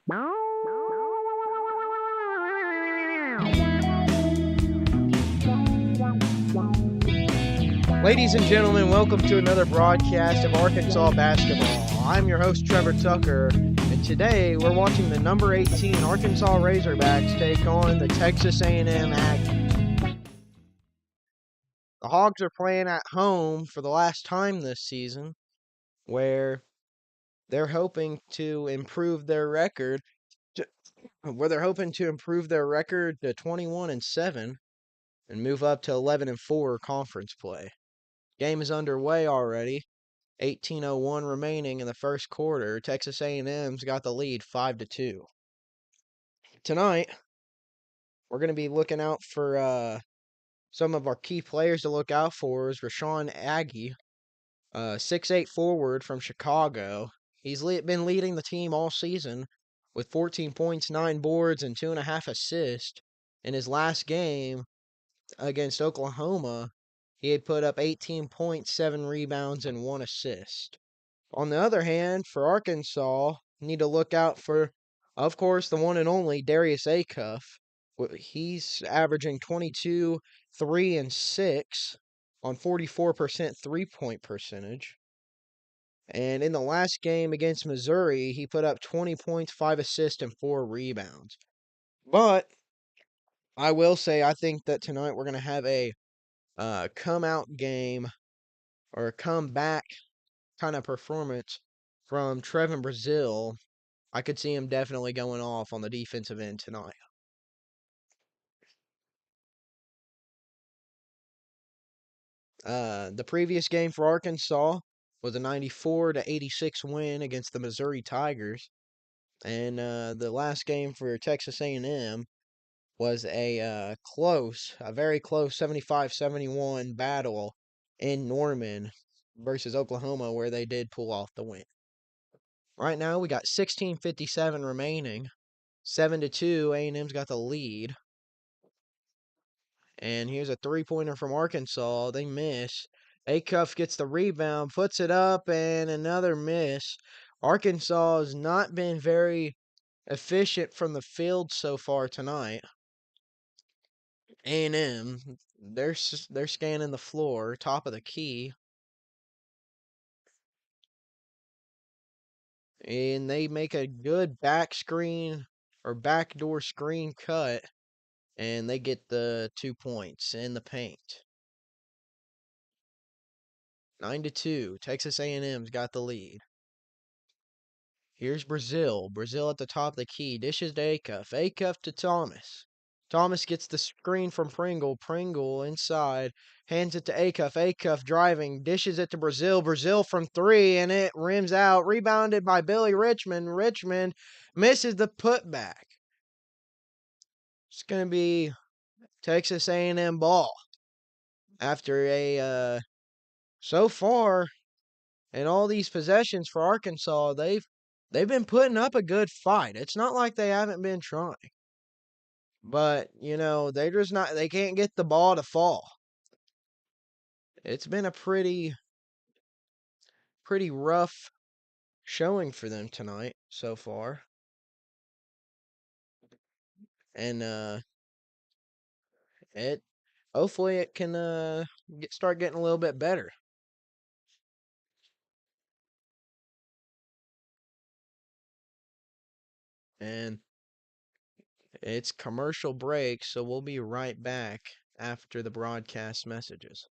Ladies and gentlemen, welcome to another broadcast of Arkansas basketball. I'm your host, Trevor Tucker, and today we're watching the number 18 Arkansas Razorbacks take on the Texas A&M Aggies. The Hogs are playing at home for the last time this season, where they're hoping to improve their record to 21-7 and move up to 11-4 conference play. Game is underway already. 18:01 remaining in the first quarter. Texas A&M's got the lead 5-2. Tonight, we're going to be looking out for some of our key players to look out for is Rashawn Aggie, 6'8" forward from Chicago. He's been leading the team all season with 14 points, 9 boards, and 2.5 assists. In his last game against Oklahoma, he had put up 18 points, 7 rebounds, and 1 assist. On the other hand, for Arkansas, need to look out for, of course, the one and only Darius Acuff. He's averaging 22, 3, and 6 on 44% three-point percentage. And in the last game against Missouri, he put up 20 points, 5 assists, and 4 rebounds. But I will say I think that tonight we're going to have a come-out game or a comeback kind of performance from Trevin Brazil. I could see him definitely going off on the defensive end tonight. The previous game for Arkansas was a 94-86 win against the Missouri Tigers, and the last game for Texas A&M was a very close 75-71 battle in Norman versus Oklahoma, where they did pull off the win. Right now, we got 16:57 remaining. 7-2, A&M's got the lead. And here's a three-pointer from Arkansas. They miss. Acuff gets the rebound, puts it up, and another miss. Arkansas has not been very efficient from the field so far tonight. A&M, they're scanning the floor, top of the key. And they make a good backdoor screen cut. And they get the 2 points in the paint. 9-2. Texas A&M's got the lead. Here's Brazil. Brazil at the top of the key. Dishes to Acuff. Acuff to Thomas. Thomas gets the screen from Pringle. Pringle inside. Hands it to Acuff. Acuff driving. Dishes it to Brazil. Brazil from 3, and it rims out. Rebounded by Billy Richmond. Richmond misses the putback. It's going to be Texas A&M ball. After so far, in all these possessions for Arkansas, they've been putting up a good fight. It's not like they haven't been trying. But, they can't get the ball to fall. It's been a pretty rough showing for them tonight so far. And hopefully it can start getting a little bit better. And it's commercial break, so we'll be right back after the broadcast messages.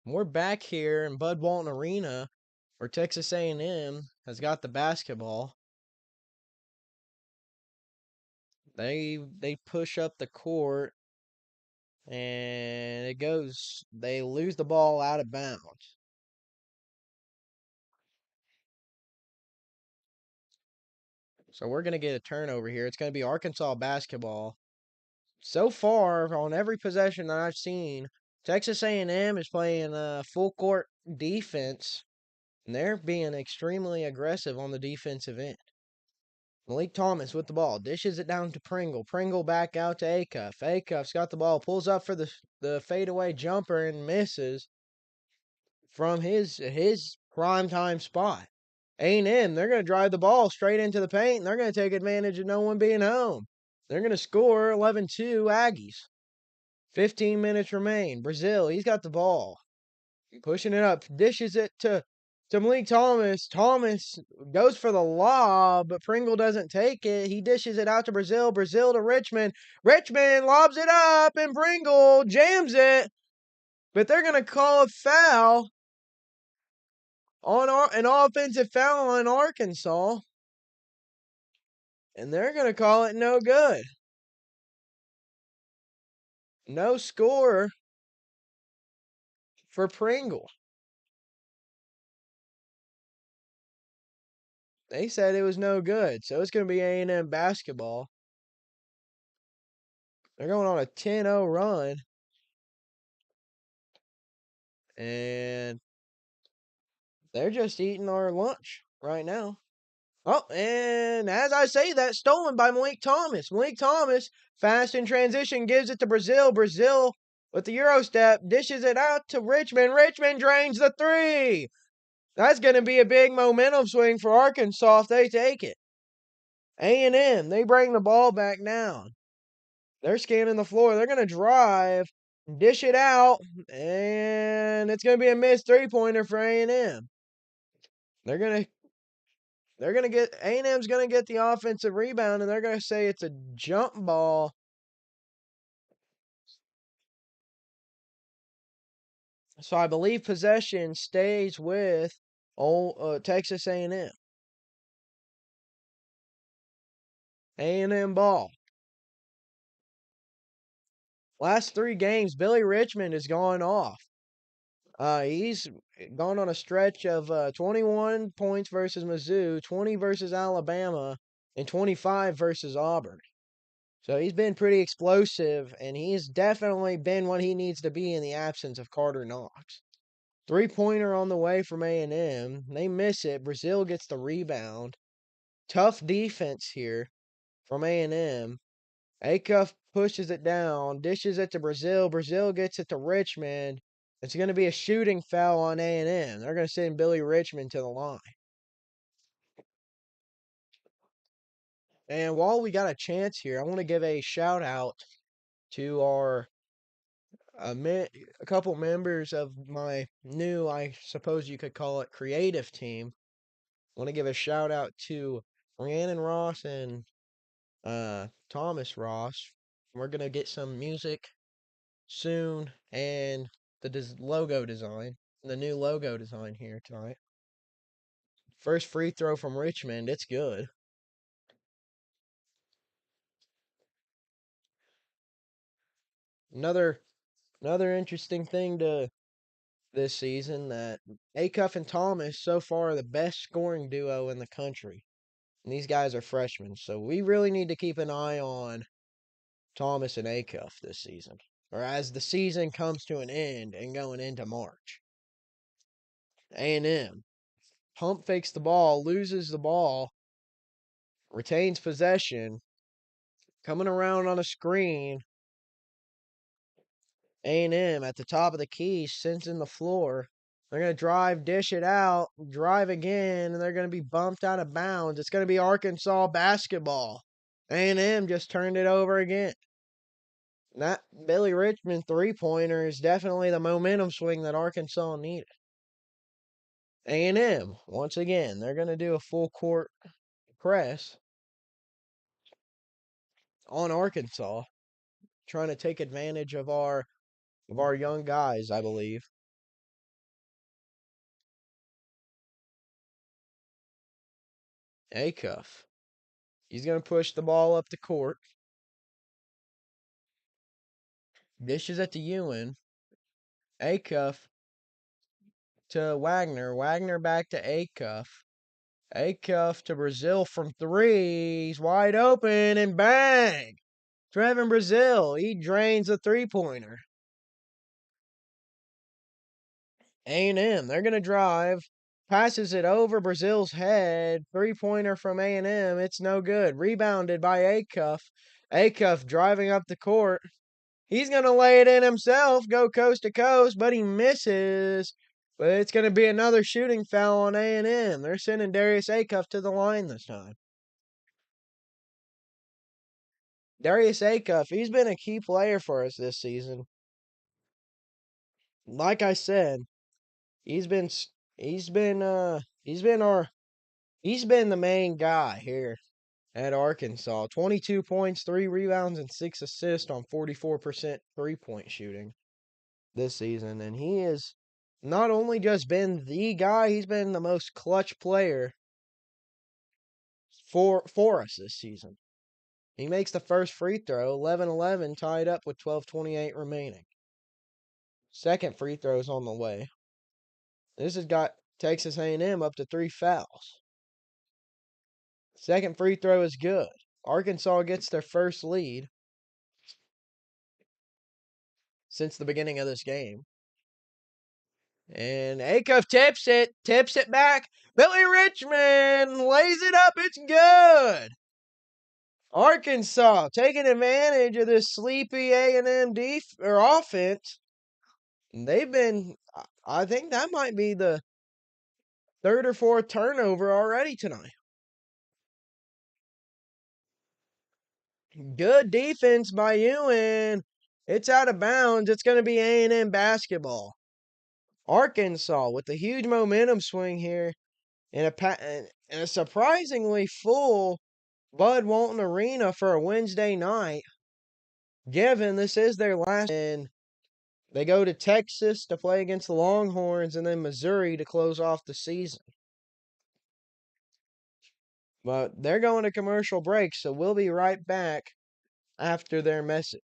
We're back here in Bud Walton Arena, where Texas A&M has got the basketball. They push up the court, and they lose the ball out of bounds. So we're going to get a turnover here. It's going to be Arkansas basketball. So far, on every possession that I've seen, Texas A&M is playing full court defense, and they're being extremely aggressive on the defensive end. Malik Thomas with the ball, dishes it down to Pringle. Pringle back out to Acuff. Acuff's got the ball, pulls up for the fadeaway jumper and misses from his prime time spot. A&M, they're going to drive the ball straight into the paint, and they're going to take advantage of no one being home. They're going to score 11-2 Aggies. 15 minutes remain. Brazil, he's got the ball. Pushing it up, dishes it to Malik Thomas. Thomas goes for the lob, but Pringle doesn't take it. He dishes it out to Brazil. Brazil to Richmond. Richmond lobs it up, and Pringle jams it. But they're going to call a foul on an offensive foul on Arkansas. And they're going to call it no good. No score for Pringle. They said it was no good, so it's going to be A&M basketball. They're going on a 10-0 run. And they're just eating our lunch right now. Oh, and as I say that, stolen by Malik Thomas. Malik Thomas, fast in transition, gives it to Brazil. Brazil with the Euro step, dishes it out to Richmond. Richmond drains the three. That's going to be a big momentum swing for Arkansas if they take it. A&M, they bring the ball back down. They're scanning the floor. They're going to drive, dish it out, and it's going to be a missed three-pointer for A&M. They're gonna get A&M's gonna get the offensive rebound, and they're gonna say it's a jump ball. So I believe possession stays with Texas A&M. A&M ball. Last three games, Billy Richmond has gone off. He's gone on a stretch of 21 points versus Mizzou, 20 versus Alabama, and 25 versus Auburn. So he's been pretty explosive, and he's definitely been what he needs to be in the absence of Carter Knox. Three-pointer on the way from A&M. They miss it. Brazil gets the rebound. Tough defense here from A&M. Acuff pushes it down, dishes it to Brazil. Brazil gets it to Richmond. It's going to be a shooting foul on A&M. They're going to send Billy Richmond to the line. And while we got a chance here, I want to give a shout out to a couple members of my new, I suppose you could call it, creative team. I want to give a shout out to Rhiannon Ross and Thomas Ross. We're going to get some music soon and the logo design, the new logo design here tonight. First free throw from Richmond. It's good. Another interesting thing to this season that Acuff and Thomas so far are the best scoring duo in the country. And these guys are freshmen, so we really need to keep an eye on Thomas and Acuff this season, or as the season comes to an end and going into March. A&M pump fakes the ball, loses the ball, retains possession, coming around on a screen. A&M at the top of the key, sensing the floor. They're going to drive, dish it out, drive again, and they're going to be bumped out of bounds. It's going to be Arkansas basketball. A&M just turned it over again. That Billy Richmond three-pointer is definitely the momentum swing that Arkansas needed. A&M, once again, they're going to do a full court press on Arkansas, trying to take advantage of our young guys, I believe. Acuff. He's going to push the ball up the court. Dishes it to Ewan. Acuff to Wagner. Wagner back to Acuff. Acuff to Brazil from three. He's wide open and bang! Trevin Brazil. He drains a three-pointer. A&M. They're going to drive. Passes it over Brazil's head. Three-pointer from A&M. It's no good. Rebounded by Acuff. Acuff driving up the court. He's going to lay it in himself, go coast to coast, but he misses. But it's going to be another shooting foul on A&M. They're sending Darius Acuff to the line this time. Darius Acuff, he's been a key player for us this season. Like I said, he's been the main guy here at Arkansas. 22 points, 3 rebounds, and 6 assists on 44% three-point shooting this season. And he has not only just been the guy, he's been the most clutch player for us this season. He makes the first free throw, 11-11, tied up with 12:28 remaining. Second free throw's on the way. This has got Texas A&M up to 3 fouls. Second free throw is good. Arkansas gets their first lead since the beginning of this game. And Acuff tips it back. Billy Richmond lays it up. It's good. Arkansas taking advantage of this sleepy A&M offense. I think that might be the third or fourth turnover already tonight. Good defense by Ewan. It's out of bounds. It's going to be A&M basketball. Arkansas with a huge momentum swing here in a surprisingly full Bud Walton Arena for a Wednesday night. Given this is their last, and they go to Texas to play against the Longhorns and then Missouri to close off the season. But they're going to commercial break, so we'll be right back after their message.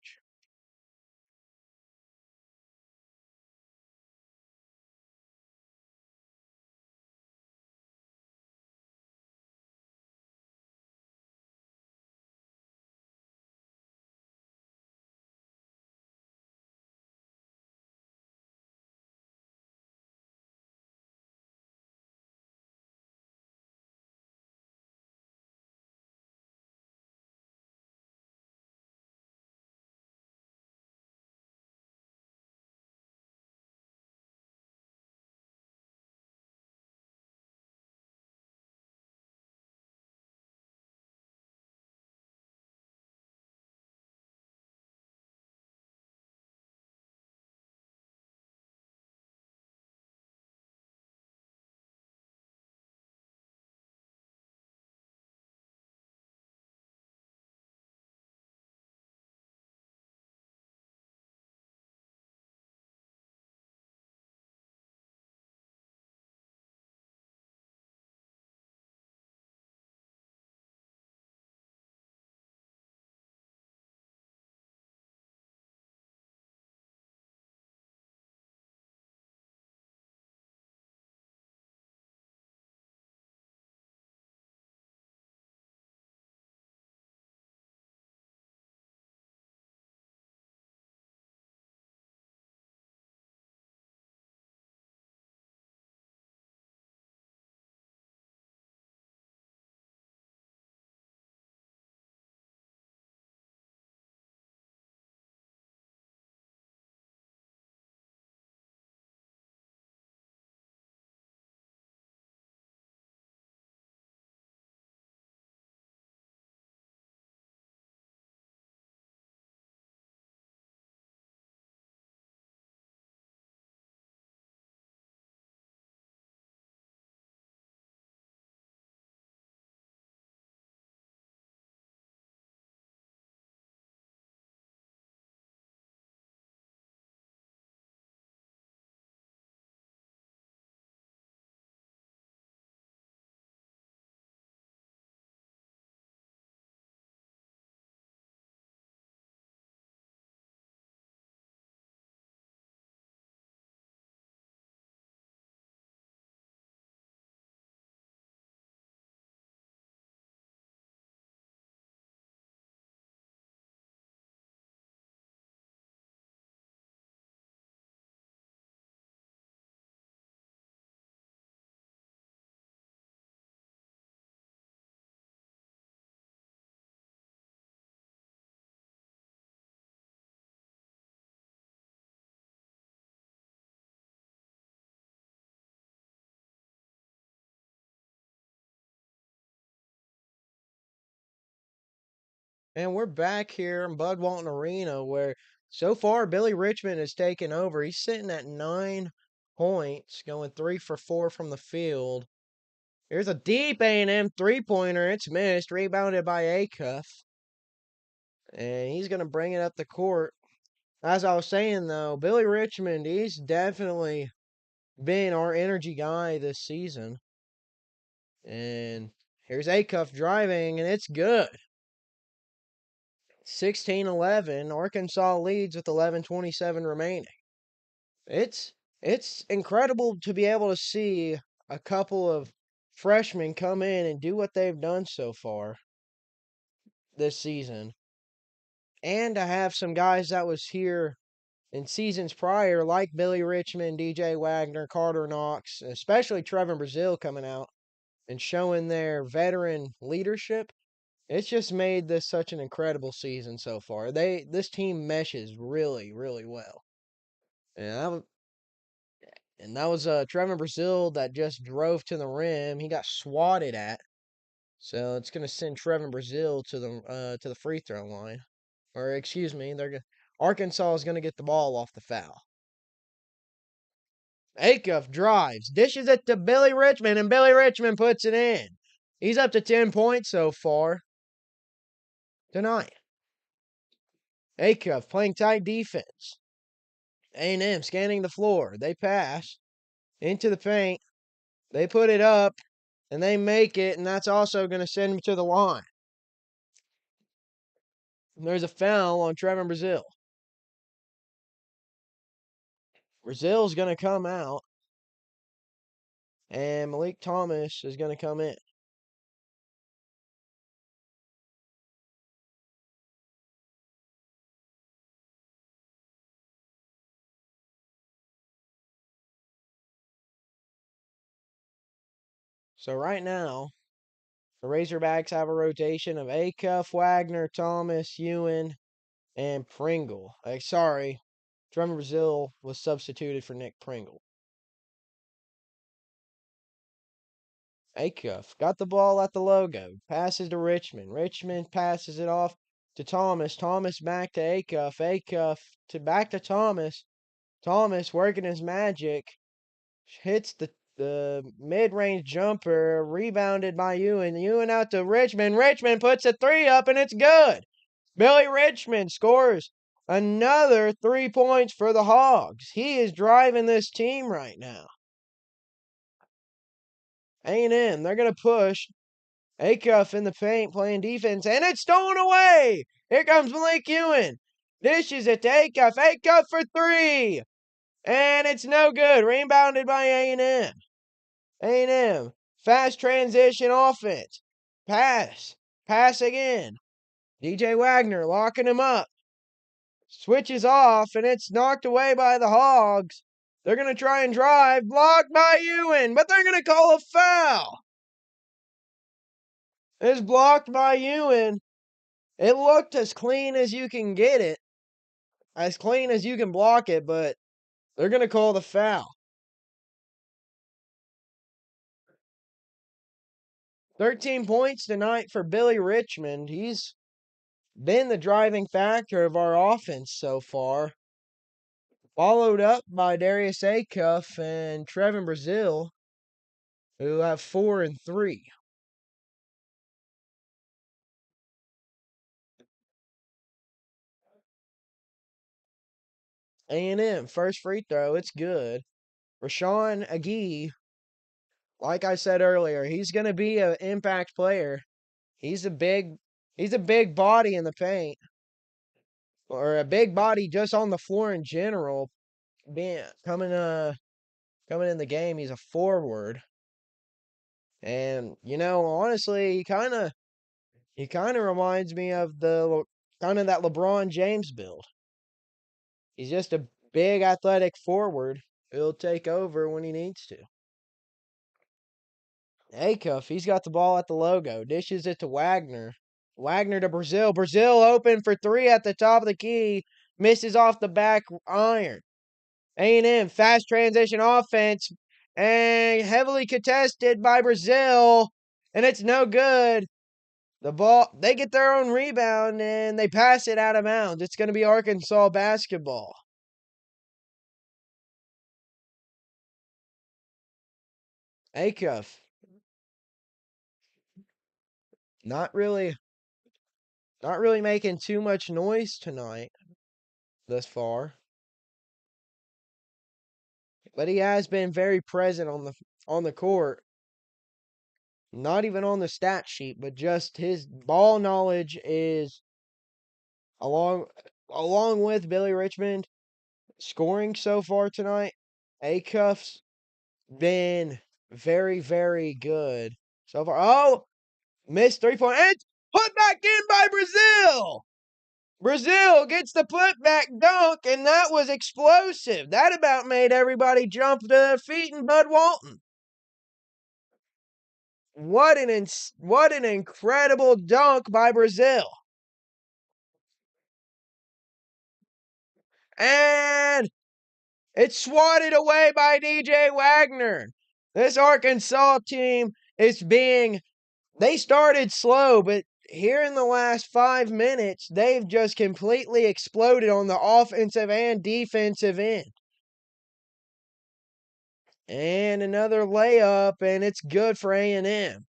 And we're back here in Bud Walton Arena where so far Billy Richmond has taken over. He's sitting at 9 points, going 3 for 4 from the field. Here's a deep A&M three-pointer. It's missed, rebounded by Acuff. And he's going to bring it up the court. As I was saying, though, Billy Richmond, he's definitely been our energy guy this season. And here's Acuff driving, and it's good. 16-11. Arkansas leads with 11:27 remaining. It's incredible to be able to see a couple of freshmen come in and do what they've done so far this season. And to have some guys that was here in seasons prior, like Billy Richmond, DJ Wagner, Carter Knox, especially Trevor Brazil coming out and showing their veteran leadership. It's just made this such an incredible season so far. This team meshes really, really well. And that was Trevor Brazil that just drove to the rim. He got swatted at. So it's gonna send Trevor Brazil to the free throw line. Or excuse me, Arkansas is gonna get the ball off the foul. Acuff drives, dishes it to Billy Richmond, and Billy Richmond puts it in. He's up to 10 points so far tonight. Acuff playing tight defense. A&M scanning the floor. They pass into the paint. They put it up, and they make it, and that's also going to send them to the line. And there's a foul on Trevor Brazil. Brazil's going to come out, and Malik Thomas is going to come in. So right now, the Razorbacks have a rotation of Acuff, Wagner, Thomas, Ewan, and Pringle. Sorry, Trevor Brazil was substituted for Nick Pringle. Acuff got the ball at the logo. Passes to Richmond. Richmond passes it off to Thomas. Thomas back to Acuff. Acuff back to Thomas. Thomas working his magic. Hits the mid-range jumper. Rebounded by Ewan. Ewan out to Richmond. Richmond puts a three up, and it's good. Billy Richmond scores another 3 points for the Hogs. He is driving this team right now. A&M, they're going to push. Acuff in the paint playing defense, and it's stolen away. Here comes Malik Ewan. Dishes it to Acuff. Acuff for three. And it's no good. Rebounded by A&M. A&M, fast transition offense. Pass. Pass again. DJ Wagner locking him up. Switches off, and it's knocked away by the Hogs. They're going to try and drive. Blocked by Ewan, but they're going to call a foul. It's blocked by Ewan. It looked as clean as you can get it. As clean as you can block it, but they're going to call the foul. 13 points tonight for Billy Richmond. He's been the driving factor of our offense so far. Followed up by Darius Acuff and Trevin Brazil, who have 4 and 3. A&M, first free throw, it's good. Rashawn Agee, like I said earlier, he's going to be an impact player. He's a big body in the paint, or a big body just on the floor in general. Coming in the game, he's a forward. And honestly, he kind of reminds me of the kind of that LeBron James build. He's just a big athletic forward who'll take over when he needs to. Acuff, he's got the ball at the logo. Dishes it to Wagner. Wagner to Brazil. Brazil open for three at the top of the key. Misses off the back iron. A&M, fast transition offense. And heavily contested by Brazil. And it's no good. The ball, they get their own rebound and they pass it out of bounds. It's going to be Arkansas basketball. Acuff, not really, not really making too much noise tonight thus far, but he has been very present on the court. Not even on the stat sheet, but just his ball knowledge is along along with Billy Richmond scoring so far tonight. Acuff's been very, very good so far. Oh, missed 3 point and put back in by Brazil. Brazil gets the putback dunk, and that was explosive. That about made everybody jump to their feet in Bud Walton. What an incredible dunk by Brazil. And it's swatted away by DJ Wagner. This Arkansas team is they started slow, but here in the last 5 minutes, they've just completely exploded on the offensive and defensive end. And another layup, and it's good for A&M.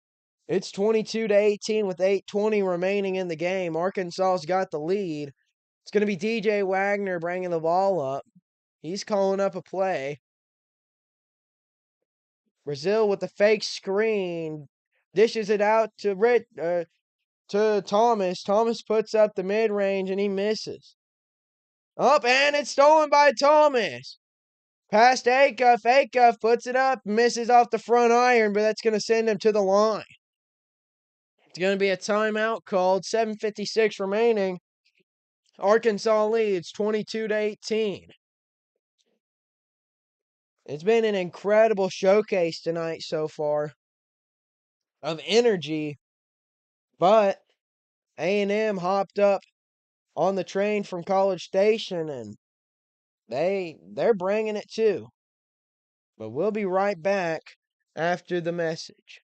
It's 22-18 with 8:20 remaining in the game. Arkansas's got the lead. It's going to be DJ Wagner bringing the ball up. He's calling up a play. Brazil with the fake screen dishes it out to Thomas. Thomas puts up the mid-range and he misses. Up and it's stolen by Thomas. Past Acuff. Acuff puts it up, misses off the front iron, but that's going to send him to the line. It's going to be a timeout called. 7:56 remaining. Arkansas leads 22-18. It's been an incredible showcase tonight so far of energy, but A&M hopped up on the train from College Station and they're bringing it too. But we'll be right back after the message.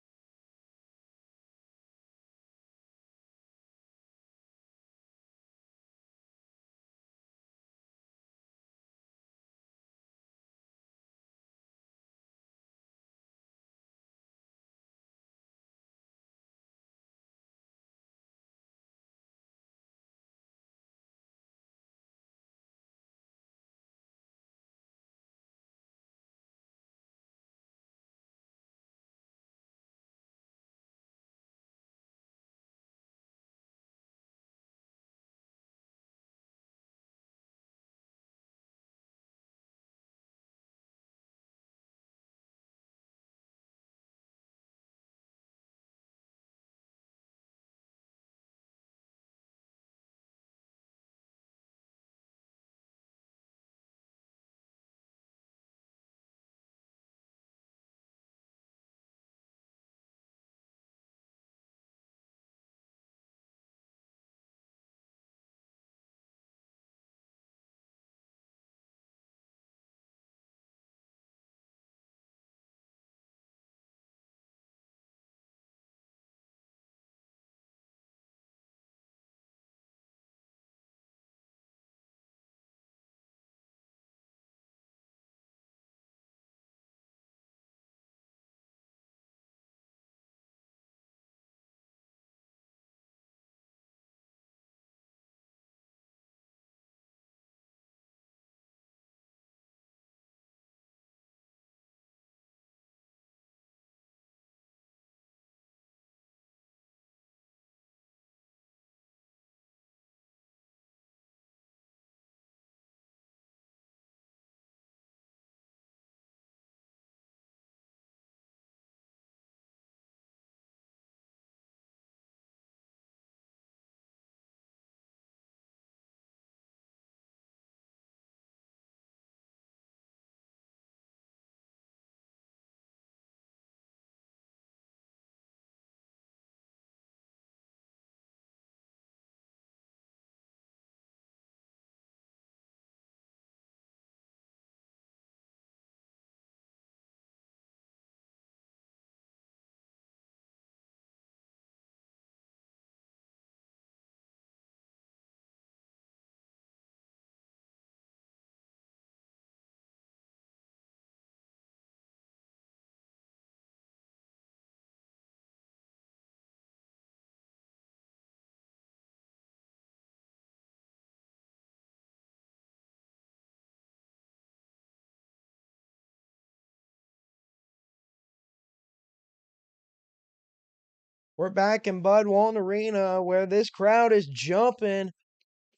We're back in Bud Walton Arena where this crowd is jumping.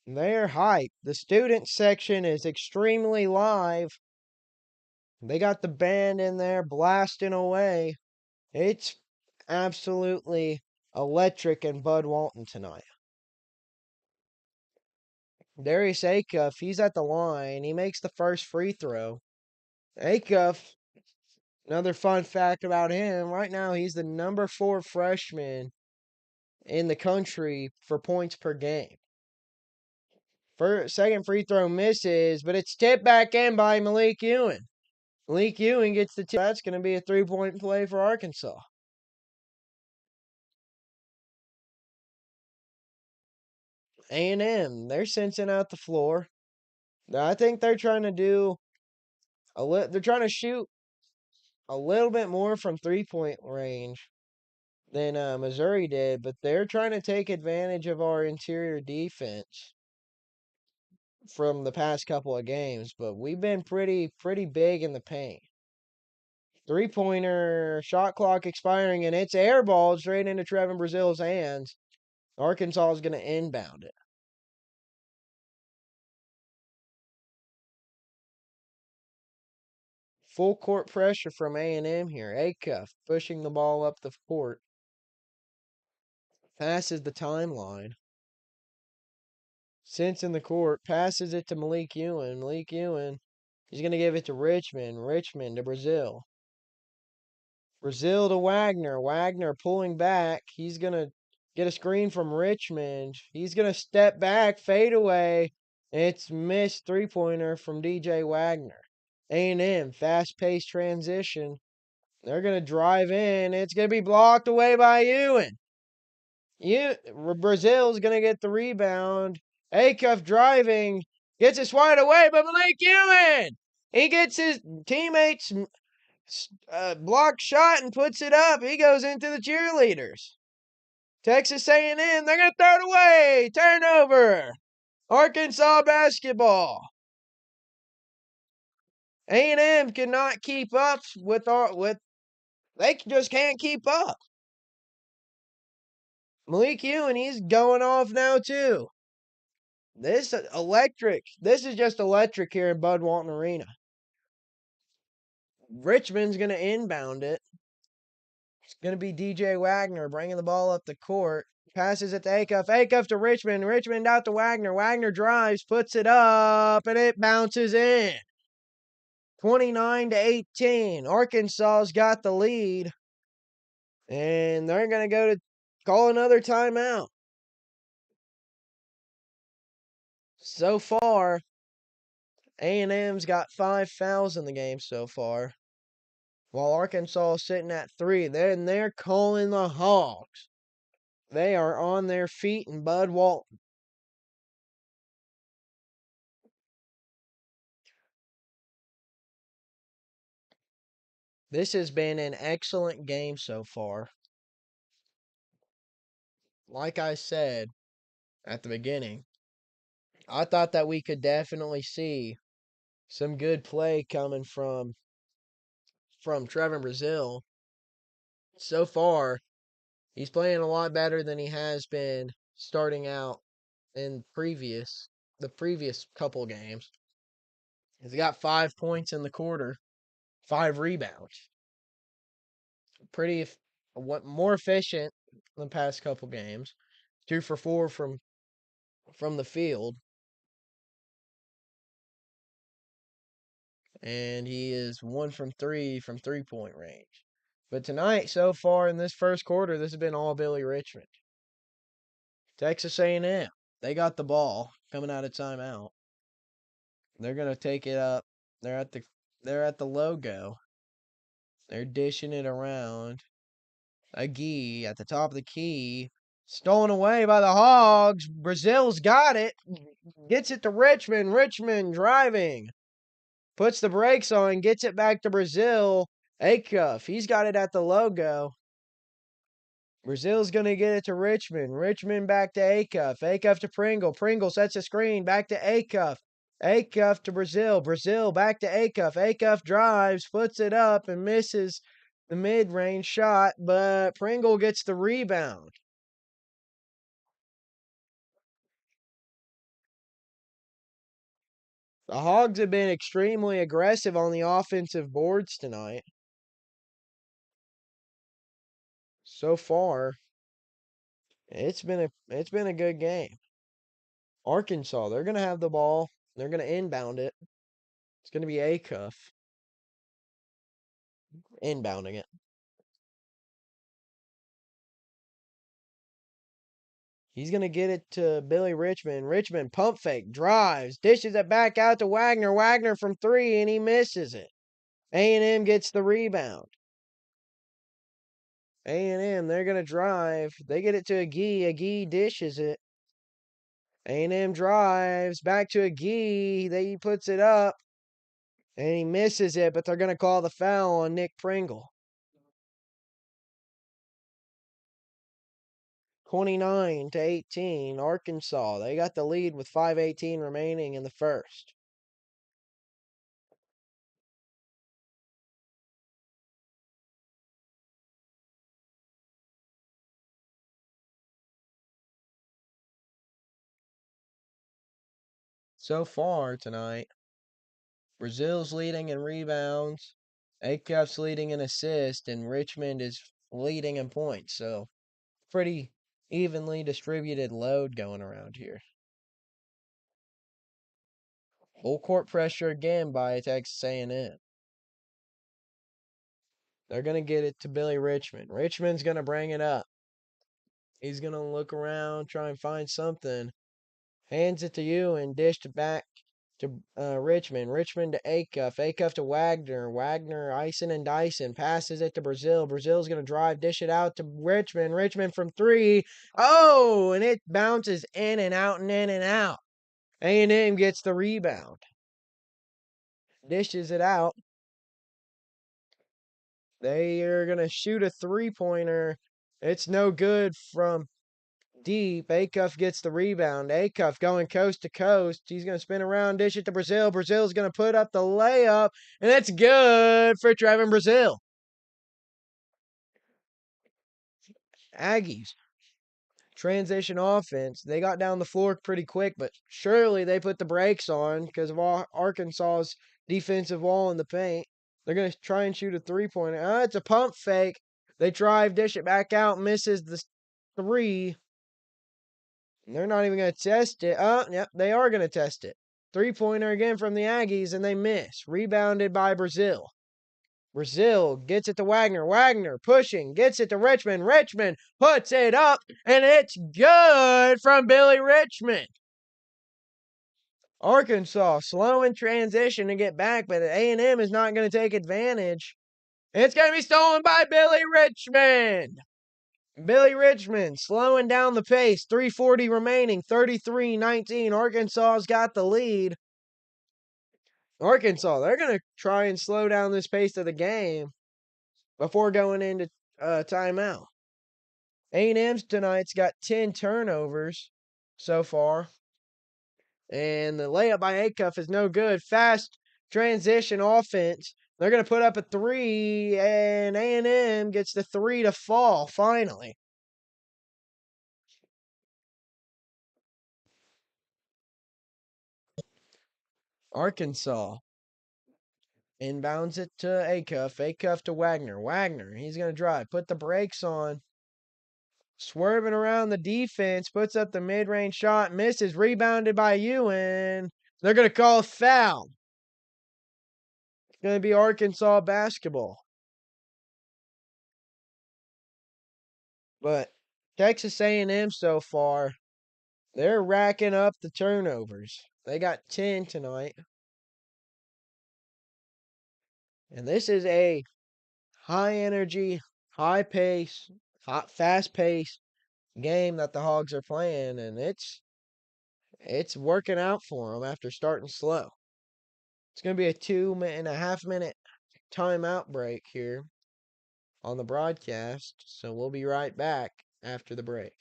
They're hyped. The student section is extremely live. They got the band in there blasting away. It's absolutely electric in Bud Walton tonight. Darius Acuff, he's at the line. He makes the first free throw. Acuff, another fun fact about him, right now he's the number 4 freshman in the country for points per game. First, second free throw misses, but it's tipped back in by Malik Ewing. Malik Ewing gets the tip. That's going to be a 3-point play for Arkansas. A&M, they're sensing out the floor. I think they're trying to do they're trying to shoot a little bit more from 3-point range than Missouri did, but they're trying to take advantage of our interior defense from the past couple of games, but we've been pretty big in the paint. 3-pointer, shot clock expiring, and it's airballed straight into Trevin Brazil's hands. Arkansas is going to inbound it. Full court pressure from A&M here. Acuff pushing the ball up the court. Passes the timeline. Sensing the court, passes it to Malik Ewing. Malik Ewing, he's going to give it to Richmond. Richmond to Brazil. Brazil to Wagner. Wagner pulling back. He's going to get a screen from Richmond. He's going to step back, fade away. It's missed 3-pointer from DJ Wagner. A&M, fast-paced transition. They're going to drive in. It's going to be blocked away by Ewing. Brazil's going to get the rebound. Acuff driving. Gets it swatted away, but Malik Ewing! He gets his teammates block shot and puts it up. He goes into the cheerleaders. Texas A&M, they're going to throw it away. Turnover. Arkansas basketball. A&M cannot keep up they just can't keep up. Malik Ewing, he's going off now too. This is just electric here in Bud Walton Arena. Richmond's going to inbound it. It's going to be DJ Wagner bringing the ball up the court. Passes it to Acuff. Acuff to Richmond. Richmond out to Wagner. Wagner drives, puts it up, and it bounces in. 29-18. Arkansas's got the lead. And they're going to go to call another timeout. So far, A&M's got 5 fouls in the game so far. While Arkansas is sitting at 3. They're calling the Hogs. They are on their feet in Bud Walton. This has been an excellent game so far. Like I said at the beginning, I thought that we could definitely see some good play coming from Trevin Brazil. So far, he's playing a lot better than he has been starting out in the previous couple games. He's got 5 points in the quarter, 5 rebounds. More efficient than the past couple games. 2 for 4 from the field. And he is 1 from 3 from 3-point range. But tonight, so far in this first quarter, this has been all Billy Richmond. Texas A&M, they got the ball coming out of timeout. They're gonna take it up. They're at the logo. They're dishing it around. Aggies at the top of the key. Stolen away by the Hogs. Brazil's got it. Gets it to Richmond. Richmond driving. Puts the brakes on. Gets it back to Brazil. Acuff. He's got it at the logo. Brazil's going to get it to Richmond. Richmond back to Acuff. Acuff to Pringle. Pringle sets a screen. Back to Acuff. Acuff to Brazil. Brazil back to Acuff. Acuff drives. Puts it up and misses. the mid-range shot, but Pringle gets the rebound. The Hogs have been extremely aggressive on the offensive boards tonight. So far, it's been a good game. Arkansas, they're gonna have the ball. They're gonna inbound it. It's gonna be Acuff inbounding it. He's gonna get it to Billy Richmond. Richmond pump fake, drives, dishes it back out to Wagner. Wagner from three, and he misses it. A&M gets the rebound. A&M, they're gonna drive. They get it to Aggie. Aggie dishes it. A&M drives back to Agee. He puts it up and he misses it, but they're going to call the foul on Nick Pringle. 29-18, Arkansas. They got the lead with 5:18 remaining in the first. So far tonight, Brazil's leading in rebounds, Acuff's leading in assists, and Richmond is leading in points. So pretty evenly distributed load going around here. Full court pressure again by Texas A&M. They're going to get it to Billy Richmond. Richmond's going to bring it up. He's going to look around, try and find something. Hands it to you and dished it back to Richmond. Richmond to Acuff. Acuff to Wagner. Wagner icing and dicing. Passes it to Brazil. Brazil's going to drive, dish it out to Richmond. Richmond from three. Oh, and it bounces in and out and in and out. A&M gets the rebound. Dishes it out. They are going to shoot a three-pointer. It's no good from deep. Acuff gets the rebound. Acuff going coast to coast. He's going to spin around, dish it to Brazil. Brazil's going to put up the layup, and it's good for Trevin Brazil. Aggies, transition offense. They got down the floor pretty quick, but surely they put the brakes on because of Arkansas's defensive wall in the paint. They're going to try and shoot a three-pointer. It's a pump fake. They drive, dish it back out, misses the three. They're not even going to test it. Oh, yep, they are going to test it. Three-pointer again from the Aggies, and they miss. Rebounded by Brazil. Brazil gets it to Wagner. Wagner pushing, gets it to Richmond. Richmond puts it up, and it's good from Billy Richmond. Arkansas slow in transition to get back, but A&M is not going to take advantage. It's going to be stolen by Billy Richmond. Billy Richmond slowing down the pace. 3:40 remaining. 33-19. Arkansas's got the lead. Arkansas, they're going to try and slow down this pace of the game before going into timeout. A&M's tonight's got 10 turnovers so far. And the layup by Acuff is no good. Fast transition offense. They're going to put up a three, and A&M gets the three to fall finally. Arkansas inbounds it to Acuff. Acuff to Wagner. Wagner, he's going to drive. Put the brakes on. Swerving around the defense. Puts up the mid-range shot. Misses. Rebounded by Ewan. They're going to call a foul. It's going to be Arkansas basketball. But Texas A&M so far, they're racking up the turnovers. They got 10 tonight. And this is a high energy, high pace, fast pace game that the Hogs are playing, and it's working out for them after starting slow. It's going to be a 2.5 minute timeout break here on the broadcast, so we'll be right back after the break.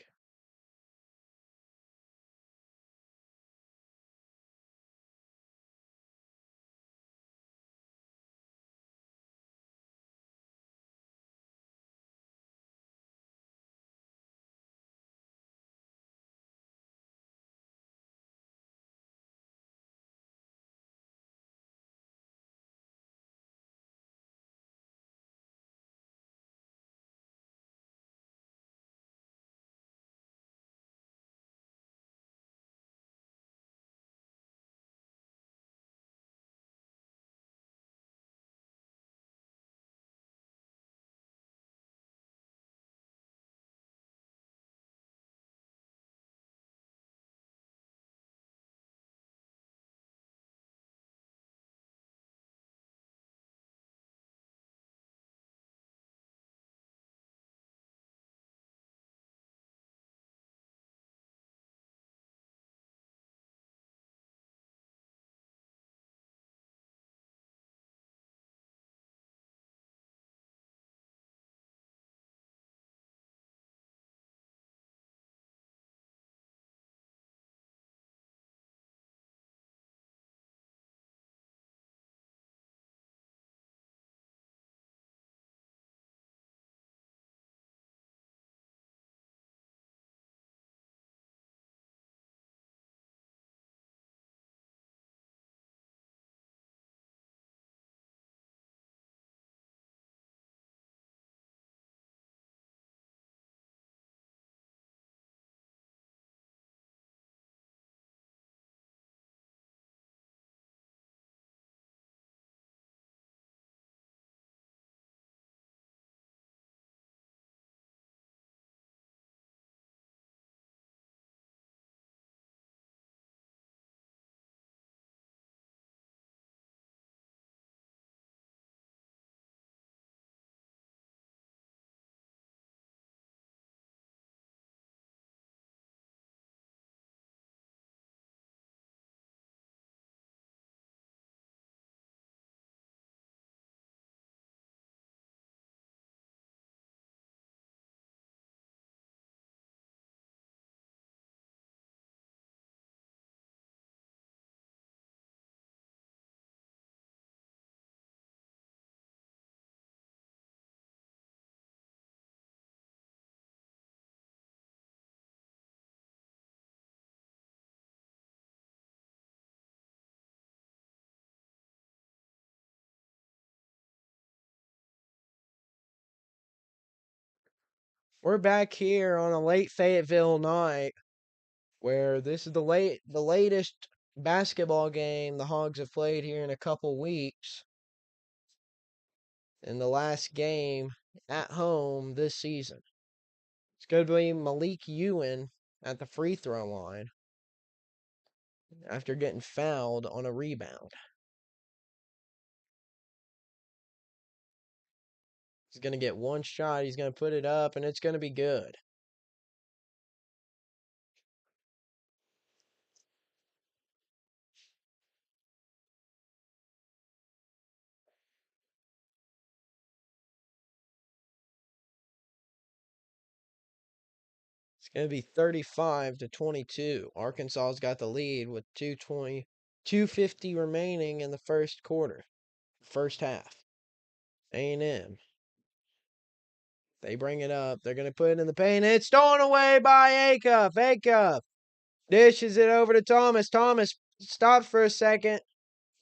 We're back here on a late Fayetteville night where this is the latest basketball game the Hogs have played here in a couple weeks. And the last game at home this season. It's going to be Malik Ewan at the free throw line after getting fouled on a rebound. He's going to get one shot. He's going to put it up, and it's going to be good. It's going to be 35-22. Arkansas's got the lead with 2:50 remaining in the first quarter, first half. A&M. They bring it up. They're going to put it in the paint. It's stolen away by Acuff. Acuff dishes it over to Thomas. Thomas stops for a second,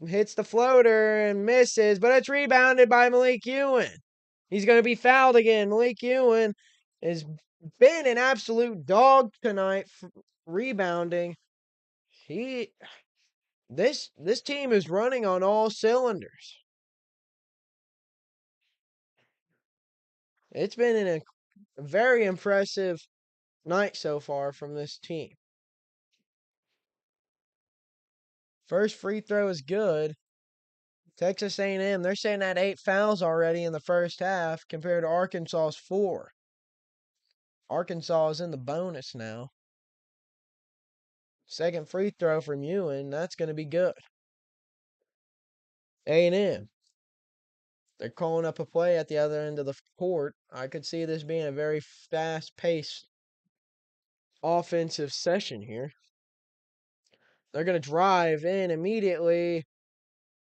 hits the floater and misses, but it's rebounded by Malik Ewan. He's going to be fouled again. Malik Ewan has been an absolute dog tonight for rebounding. This team is running on all cylinders. It's been a very impressive night so far from this team. First free throw is good. Texas A&M, they're sitting at 8 fouls already in the first half compared to Arkansas's 4. Arkansas is in the bonus now. Second free throw from Ewan, that's going to be good. A&M, they're calling up a play at the other end of the court. I could see this being a very fast-paced offensive session here. They're going to drive in immediately.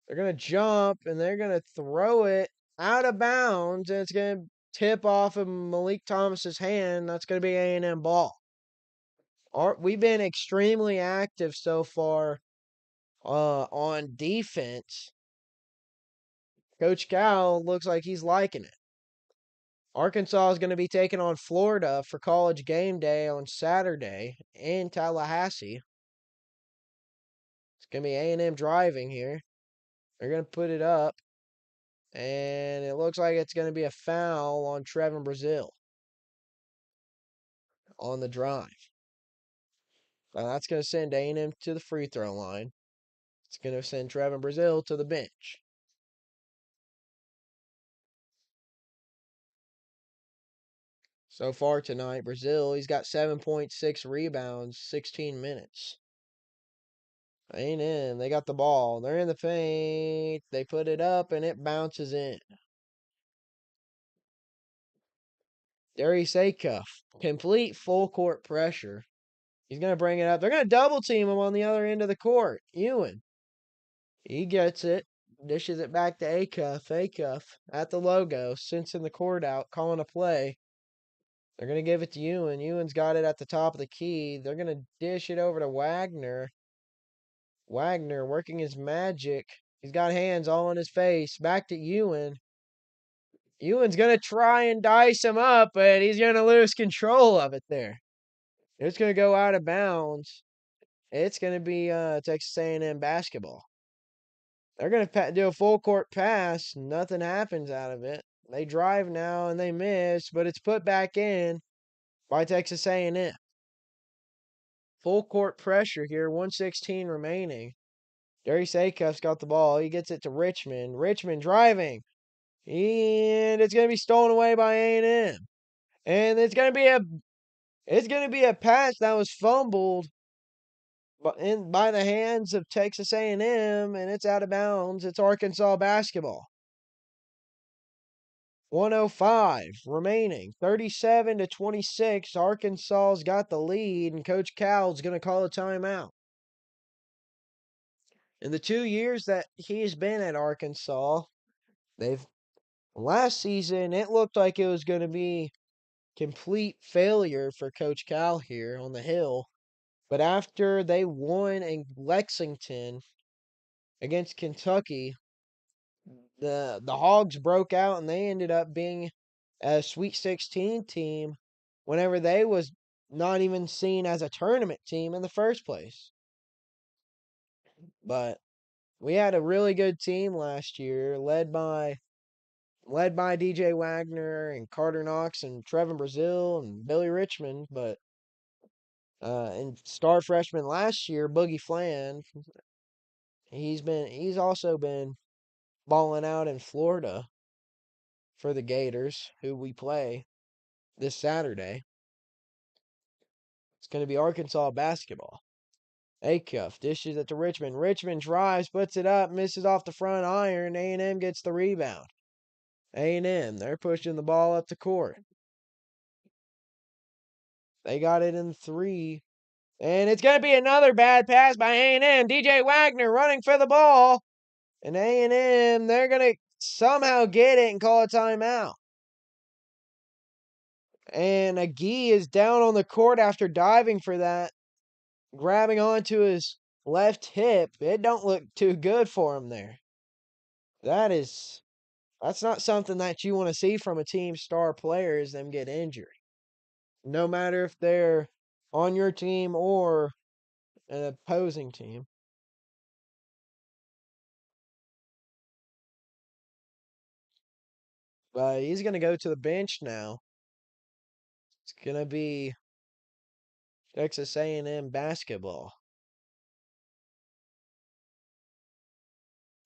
They're going to jump, and they're going to throw it out of bounds, and it's going to tip off of Malik Thomas's hand. That's going to be A&M ball. We've been extremely active so far on defense. Coach Cal looks like he's liking it. Arkansas is going to be taking on Florida for college game day on Saturday in Tallahassee. It's going to be A&M driving here. They're going to put it up. And it looks like it's going to be a foul on Trevin Brazil on the drive. Now that's going to send A&M to the free throw line. It's going to send Trevin Brazil to the bench. So far tonight, Brazil, he's got 7.6 rebounds, 16 minutes. A&M, they got the ball. They're in the paint. They put it up, and it bounces in. Darius Acuff, complete full court pressure. He's going to bring it up. They're going to double team him on the other end of the court. Ewan. He gets it. Dishes it back to Acuff. Acuff at the logo, sensing the court out, calling a play. They're going to give it to Ewan. Ewan's got it at the top of the key. They're going to dish it over to Wagner. Wagner working his magic. He's got hands all on his face. Back to Ewan. Ewan's going to try and dice him up, but he's going to lose control of it there. It's going to go out of bounds. It's going to be Texas A&M basketball. They're going to do a full court pass. Nothing happens out of it. They drive now and they miss, but it's put back in by Texas A&M. Full court pressure here. 1:16 remaining. Darius Acuff's got the ball. He gets it to Richmond. Richmond driving. And it's going to be stolen away by A&M. And it's going to be a pass that was fumbled by the hands of Texas A&M, and it's out of bounds. It's Arkansas basketball. 1:05 remaining. 37-26. Arkansas's got the lead, and Coach Cal's going to call a timeout. In the 2 years that he's been at Arkansas, last season, it looked like it was going to be complete failure for Coach Cal here on the Hill. But after they won in Lexington against Kentucky, the Hogs broke out and they ended up being a Sweet 16 team whenever they was not even seen as a tournament team in the first place. But we had a really good team last year, led by DJ Wagner and Carter Knox and Trevin Brazil and Billy Richmond, but and star freshman last year, Boogie Flan, he's also been balling out in Florida for the Gators, who we play this Saturday. It's going to be Arkansas basketball. Acuff dishes it to Richmond. Richmond drives, puts it up, misses off the front iron. A&M gets the rebound. A&M, they're pushing the ball up the court. They got it in 3. And it's going to be another bad pass by A&M. DJ Wagner running for the ball. And A&M, they're going to somehow get it and call a timeout. And Aggies is down on the court after diving for that, grabbing onto his left hip. It don't look too good for him there. That's not something that you want to see from a team's star players, them get injured. No matter if they're on your team or an opposing team. But he's going to go to the bench now. It's going to be Texas A&M basketball.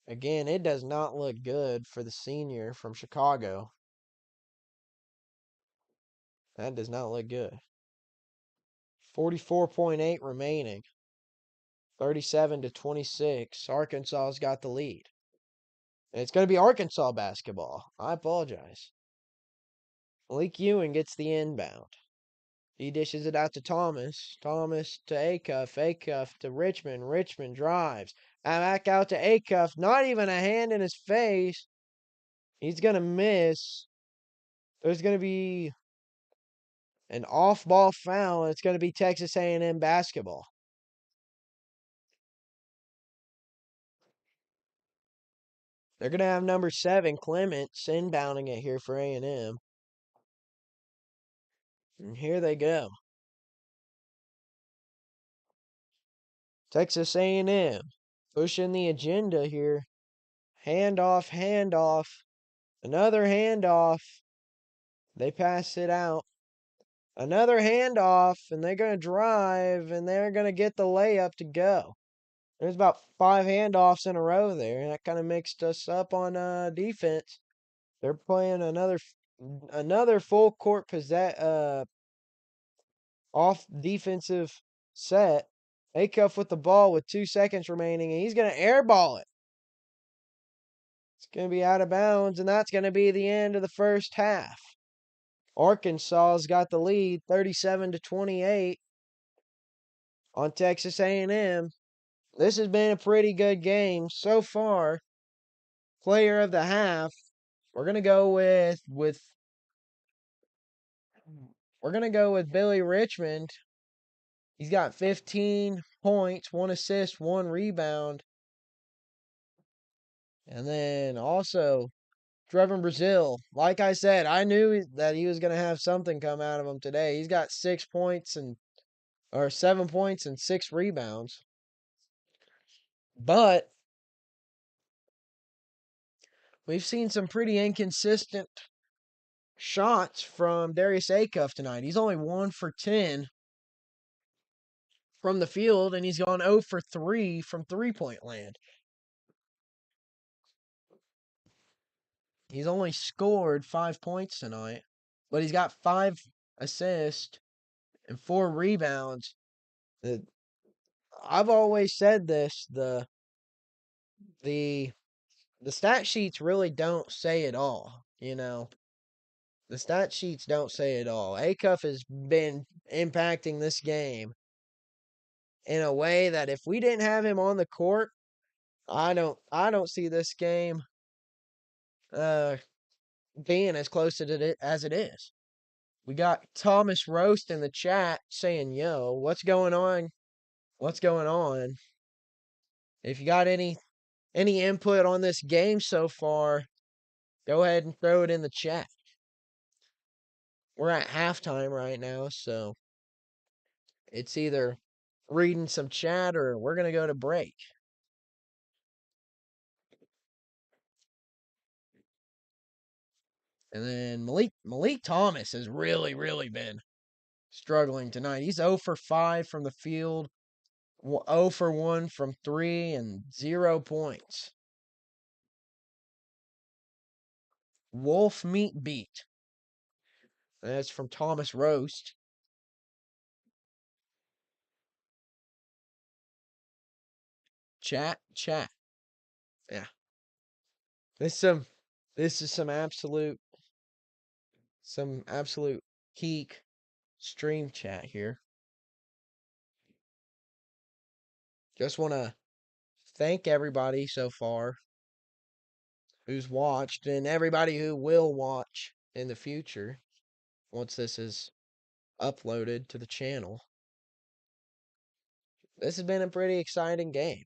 Again, it does not look good for the senior from Chicago. That does not look good. 44.8 remaining. 37-26. Arkansas's got the lead. And it's going to be Arkansas basketball. I apologize. Malik Ewing gets the inbound. He dishes it out to Thomas. Thomas to Acuff. Acuff to Richmond. Richmond drives. And back out to Acuff. Not even a hand in his face. He's going to miss. There's going to be an off-ball foul. It's going to be Texas A&M basketball. They're going to have number 7, Clements, inbounding it here for A&M. And here they go. Texas A&M pushing the agenda here. Handoff, handoff. Another handoff. They pass it out. Another handoff, and they're going to drive, and they're going to get the layup to go. There's about 5 handoffs in a row there, and that kind of mixed us up on defense. They're playing another full court off defensive set. Acuff with the ball with 2 seconds remaining, and he's going to airball it. It's going to be out of bounds, and that's going to be the end of the first half. Arkansas's got the lead, 37-28 on Texas A&M. This has been a pretty good game so far. Player of the half, we're going to go with Billy Richmond. He's got 15 points, 1 assist, 1 rebound. And then also Trevin Brazil. Like I said, I knew that he was going to have something come out of him today. He's got 7 points and 6 rebounds. But we've seen some pretty inconsistent shots from Darius Acuff tonight. He's only 1 for 10 from the field, and he's gone 0 for 3 from three-point land. He's only scored 5 points tonight, but he's got 5 assists and 4 rebounds. I've always said this, the stat sheets really don't say it all, you know. The stat sheets don't say it all. Acuff has been impacting this game in a way that if we didn't have him on the court, I don't see this game being as close to it as it is. We got Thomas Roast in the chat saying, "Yo, what's going on? What's going on?" If you got any input on this game so far, go ahead and throw it in the chat. We're at halftime right now, so it's either reading some chat or we're gonna go to break. And then Malik Thomas has really been struggling tonight. He's 0 for 5 from the field, 0 for 1 from 3, and 0 points. Wolf Meat Beat. That's from Thomas Roast. Chat. Yeah. This is some this is some absolute peak stream chat here. Just want to thank everybody so far who's watched and everybody who will watch in the future once this is uploaded to the channel. This has been a pretty exciting game.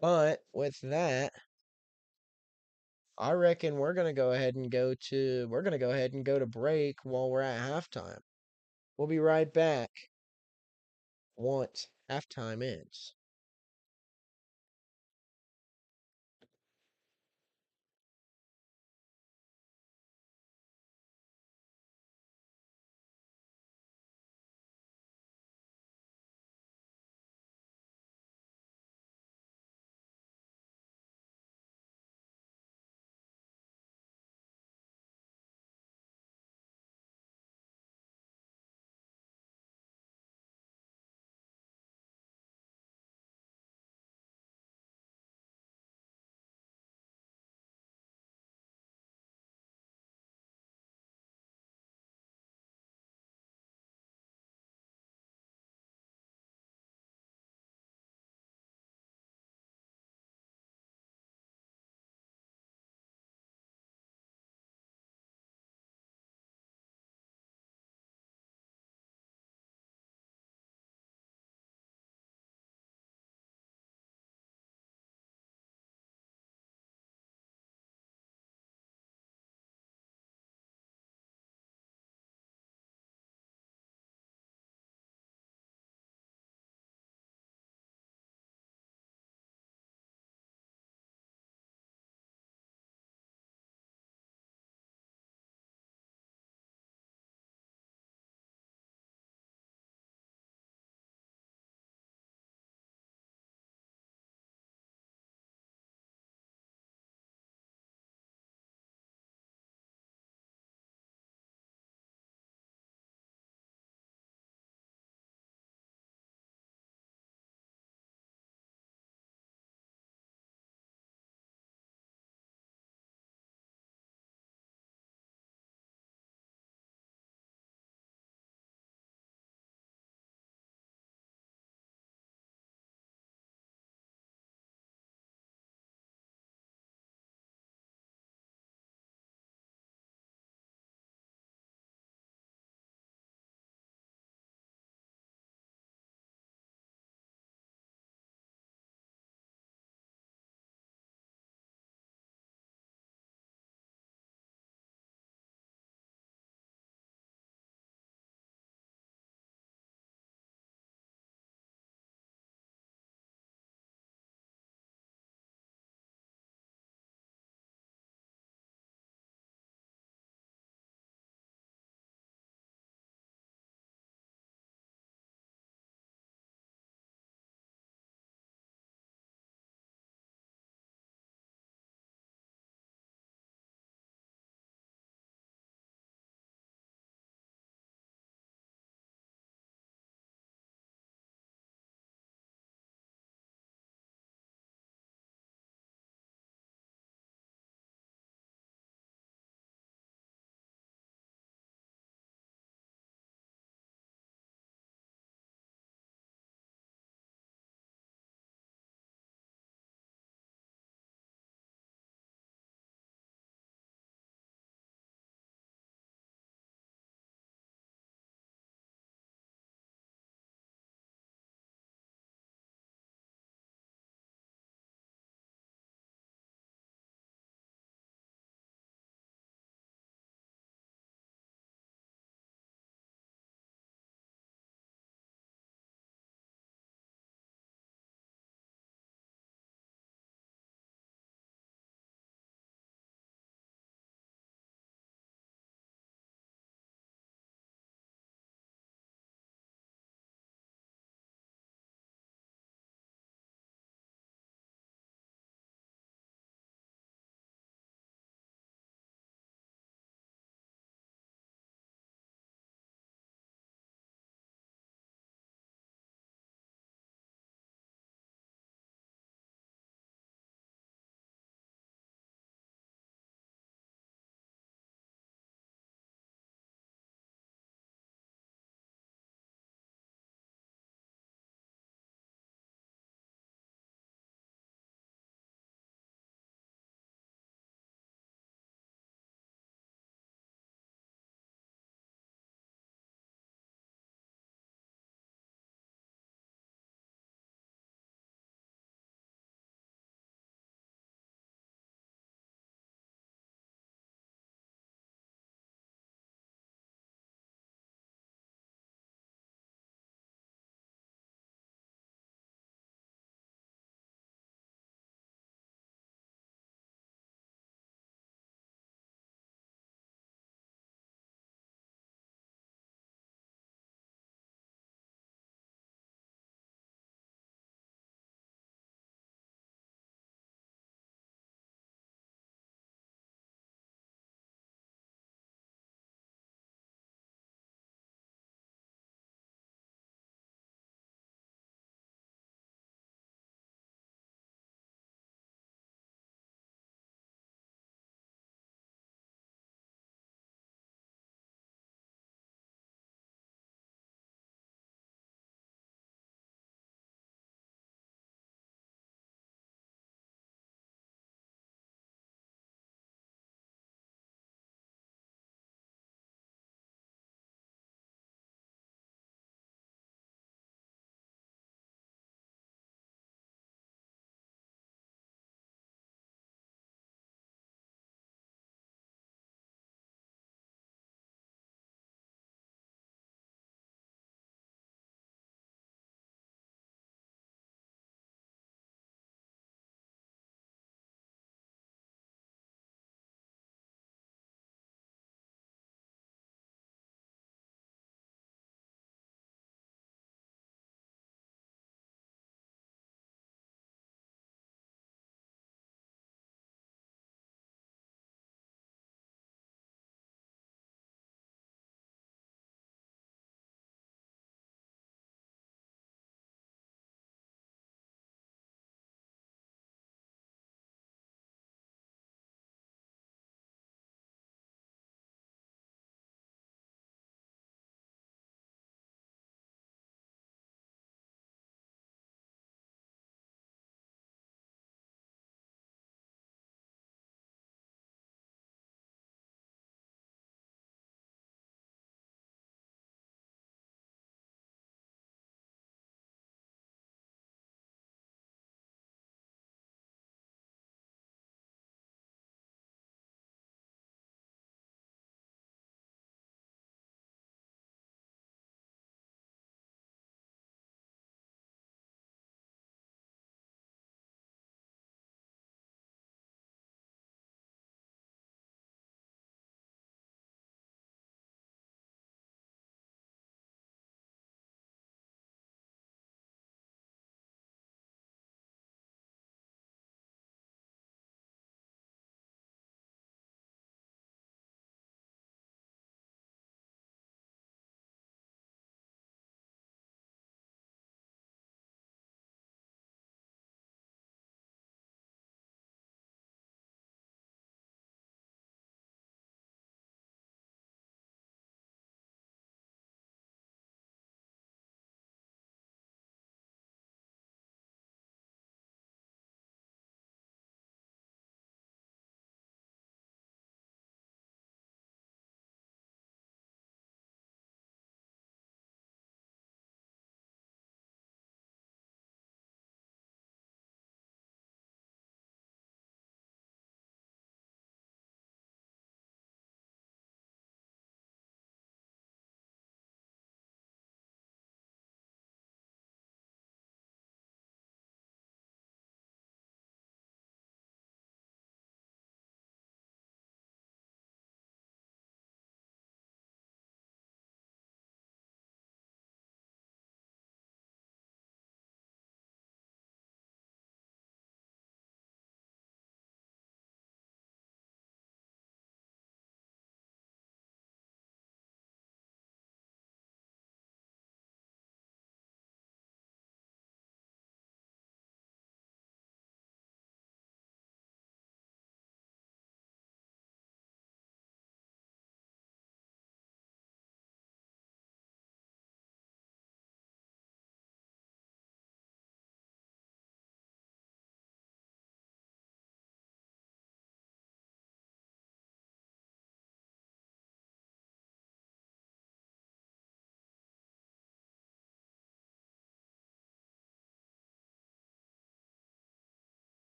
But with that, I reckon we're going to go ahead and go to break while we're at halftime. We'll be right back once halftime ends.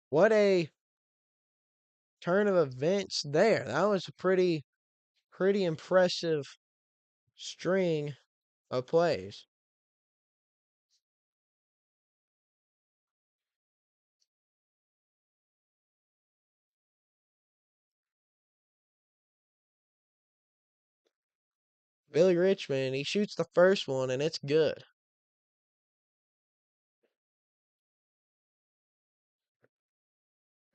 What a turn of events there. That was a pretty impressive string of plays. Billy Richmond, he shoots the first one and it's good.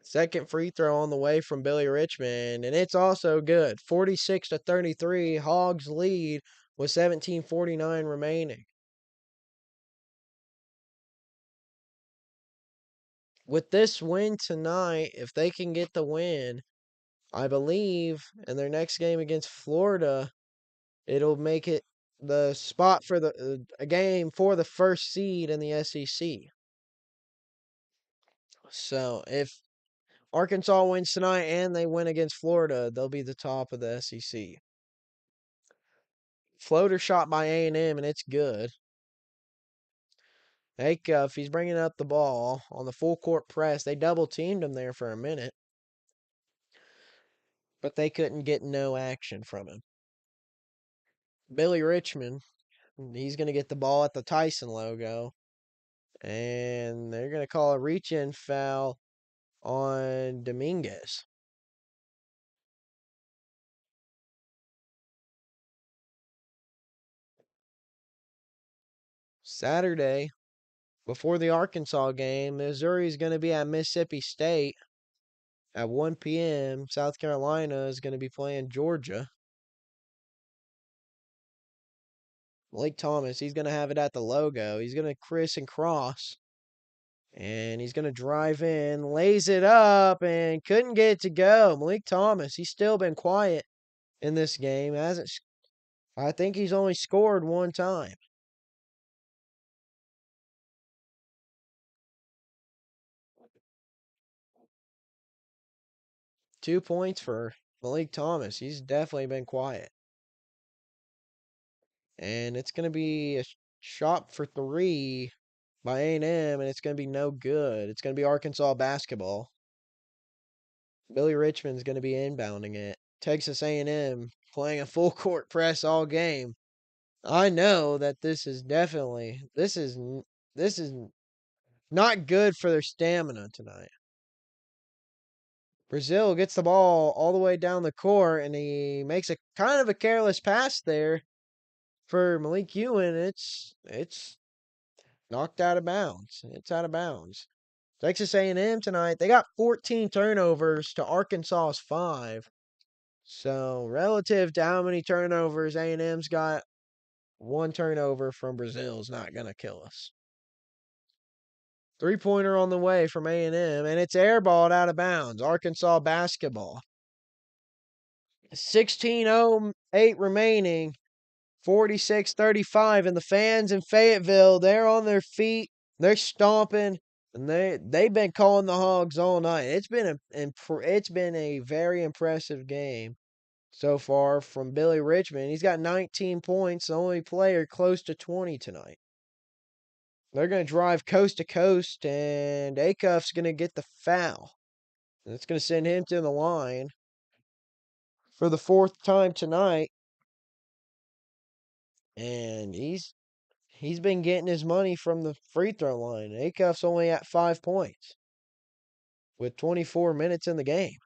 Second free throw on the way from Billy Richmond, and it's also good. 46-33, Hogs lead with 17:49 remaining. With this win tonight, if they can get the win, I believe in their next game against Florida, it'll make it the spot for a game for the first seed in the SEC. So if Arkansas wins tonight and they win against Florida, they'll be the top of the SEC. Floater shot by A&M, and it's good. Acuff, he's bringing up the ball on the full court press. They double teamed him there for a minute, but they couldn't get no action from him. Billy Richmond, he's going to get the ball at the Tyson logo, and they're going to call a reach-in foul on Dominguez. Saturday, before the Arkansas game, Missouri is going to be at Mississippi State at 1 p.m. South Carolina is going to be playing Georgia. Malik Thomas, he's going to have it at the logo. He's going to criss and cross. And he's going to drive in, lays it up, and couldn't get it to go. Malik Thomas, he's still been quiet in this game. I think he's only scored one time. .2 points for Malik Thomas. He's definitely been quiet. And it's going to be a shot for three by A&M, and it's going to be no good. It's going to be Arkansas basketball. Billy Richmond's going to be inbounding it. Texas A&M playing a full court press all game. I know that this is not good for their stamina tonight. Brazil gets the ball all the way down the court, and he makes a kind of a careless pass there for Malik Ewan. It's knocked out of bounds. It's out of bounds. Texas A&M tonight, they got 14 turnovers to Arkansas's 5. So relative to how many turnovers A&M's got, one turnover from Brazil is not going to kill us. Three-pointer on the way from A&M, and it's airballed out of bounds. Arkansas basketball. 16:08 remaining. 46-35, and the fans in Fayetteville, they're on their feet. They're stomping, and they've been calling the Hogs all night. It's been a very impressive game so far from Billy Richmond. He's got 19 points, the only player close to 20 tonight. They're going to drive coast to coast, and Acuff's going to get the foul. And it's going to send him to the line for the fourth time tonight. And he's been getting his money from the free throw line. Acuff's only at 5 points with 24 minutes in the game.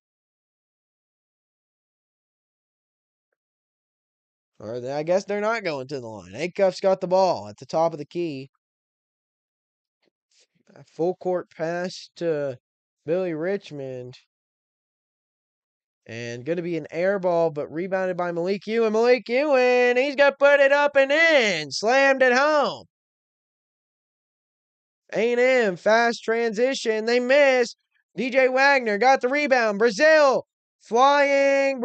Or I guess they're not going to the line. Acuff's got the ball at the top of the key. A full court pass to Billy Richmond. And going to be an air ball, but rebounded by Malik Ewan. Malik Ewan, he's going to put it up and in. Slammed it home. A&M, fast transition. They miss. DJ Wagner got the rebound. Brazil, flying.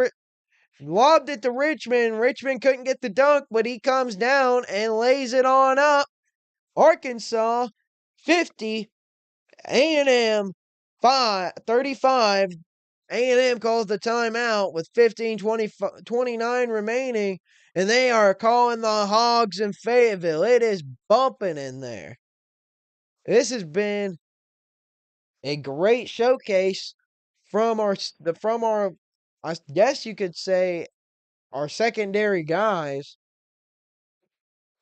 Lobbed it to Richmond. Richmond couldn't get the dunk, but he comes down and lays it on up. Arkansas, 50. A&M, 35. A&M calls the timeout with 29 remaining, and they are calling the Hogs in Fayetteville. It is bumping in there. This has been A great showcase from our I guess you could say our secondary guys,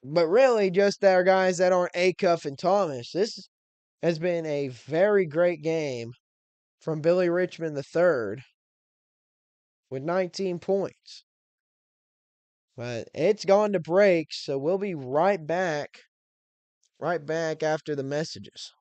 but really just our guys that aren't Acuff and Thomas. This has been a very great game from Billy Richmond III with 19 points. But it's gone to break, so we'll be right back after the messages.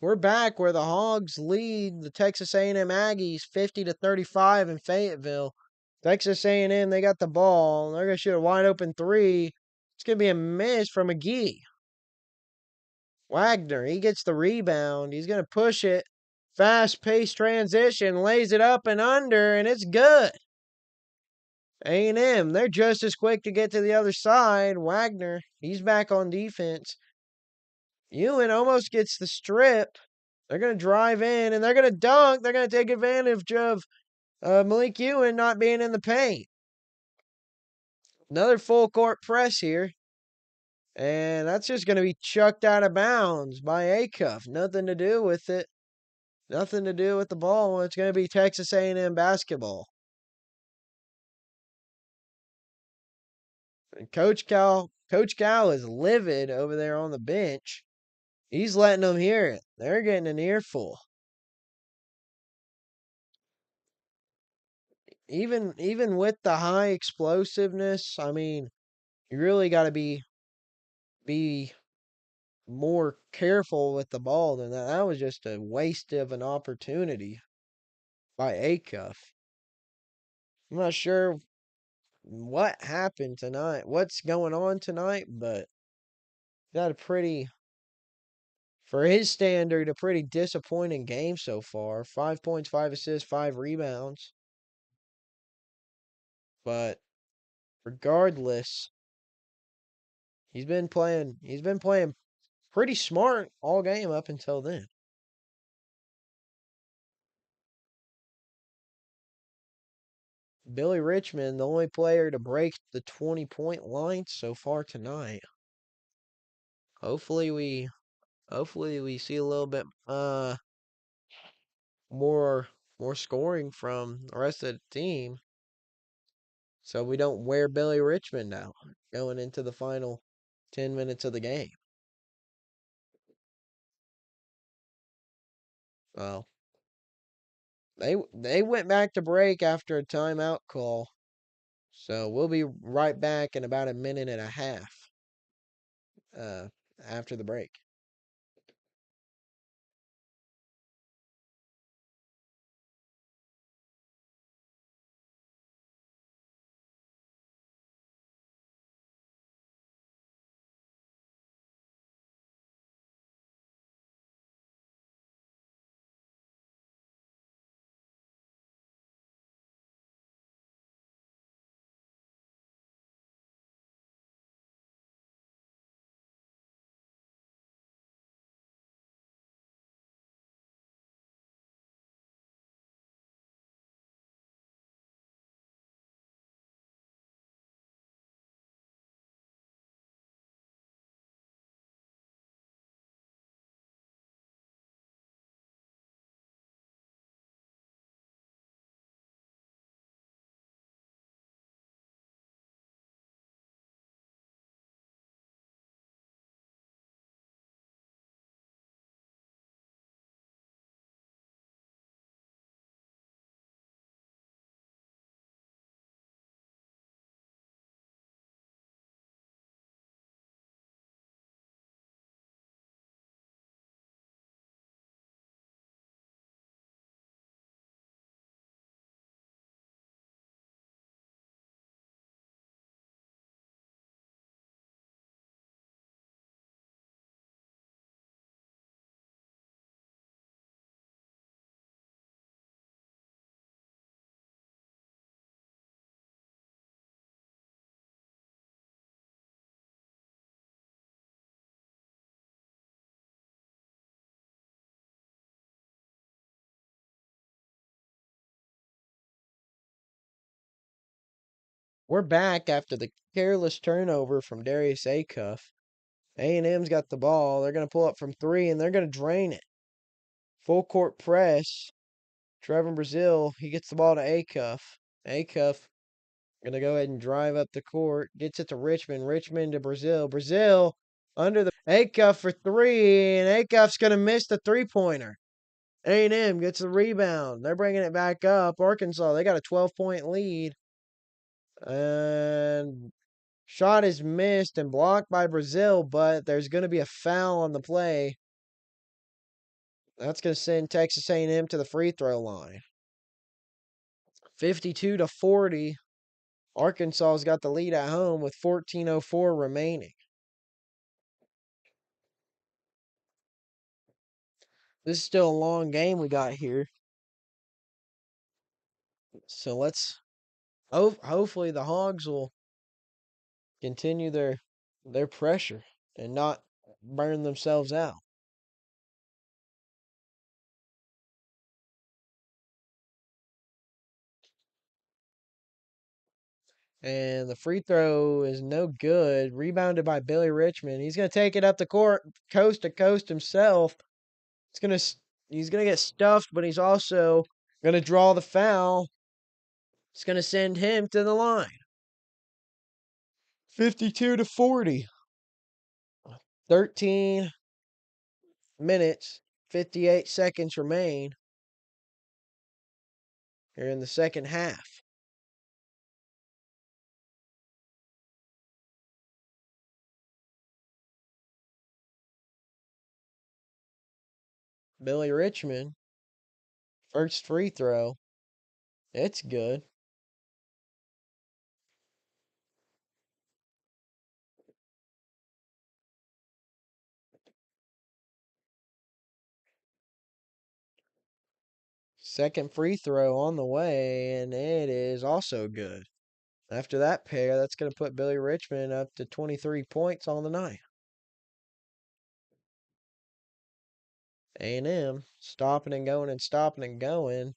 We're back where the Hogs lead the Texas A&M Aggies 50-35 in Fayetteville. Texas A&M, they got the ball. They're going to shoot a wide open three. It's going to be a miss from McGee. Wagner, he gets the rebound. He's going to push it. Fast-paced transition, lays it up and under, and it's good. A&M, they're just as quick to get to the other side. Wagner, he's back on defense. Ewan almost gets the strip. They're going to drive in and they're going to dunk. They're going to take advantage of Malik Ewan not being in the paint. Another full court press here. And that's just going to be chucked out of bounds by Acuff. Nothing to do with it. Nothing to do with the ball. It's going to be Texas A&M basketball. And Coach Cal is livid over there on the bench. He's letting them hear it. They're getting an earful. Even with the high explosiveness, I mean, you really got to be more careful with the ball than that. That was just a waste of an opportunity by Acuff. I'm not sure what happened tonight, what's going on tonight, but Got a pretty, for his standard, a pretty disappointing game so far. 5 points, 5 assists, 5 rebounds. But regardless, he's been playing pretty smart all game up until then. Billy Richmond, the only player to break the 20-point line so far tonight. Hopefully we hopefully we see a little bit more more scoring from the rest of the team so we don't wear Billy Richmond out going into the final 10 minutes of the game. Well, they went back to break after a timeout call. So we'll be right back in about a minute and a half uh, after the break. We're back after the careless turnover from Darius Acuff. A&M's got the ball. They're going to pull up from three, and they're going to drain it. Full court press. Trevor Brazil, he gets the ball to Acuff. Acuff going to go ahead and drive up the court. Gets it to Richmond. Richmond to Brazil. Brazil under the Acuff for three, and Acuff's going to miss the three-pointer. A&M gets the rebound. They're bringing it back up. Arkansas, they got a 12-point lead. And shot is missed and blocked by Brazil, but there's going to be a foul on the play. That's going to send Texas A&M to the free throw line. 52-40. Arkansas's got the lead at home with 14:04 remaining. This is still a long game we got here. So hopefully the Hogs will continue their pressure and not burn themselves out. And the free throw is no good. Rebounded by Billy Richmond. He's going to take it up the court, coast to coast himself. He's going to get stuffed, but he's also going to draw the foul. It's going to send him to the line. 52-40. 13 minutes, 58 seconds remain here in the second half. Billy Richmond, first free throw. It's good. Second free throw on the way, and it is also good. After that pair, that's going to put Billy Richmond up to 23 points on the night. A&M stopping and going and stopping and going.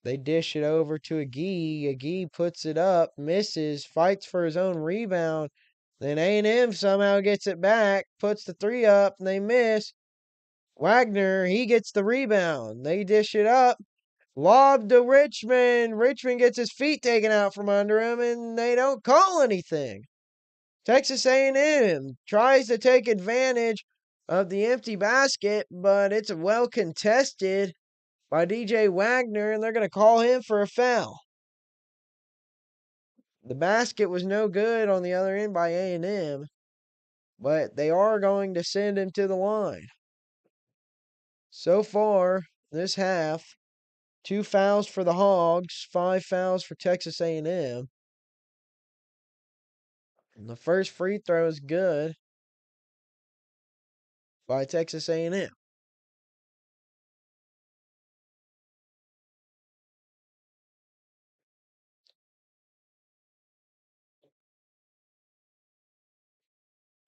They dish it over to Aggie. Aggie puts it up, misses, fights for his own rebound. Then A&M somehow gets it back, puts the three up, and they miss. Wagner, he gets the rebound. They dish it up. Lob to Richmond. Richmond gets his feet taken out from under him, and they don't call anything. Texas A&M tries to take advantage of the empty basket, but it's well contested by DJ Wagner, and they're going to call him for a foul. The basket was no good on the other end by A&M, but they are going to send him to the line. So far, this half, 2 fouls for the Hogs, 5 fouls for Texas A&M. And the first free throw is good by Texas A&M.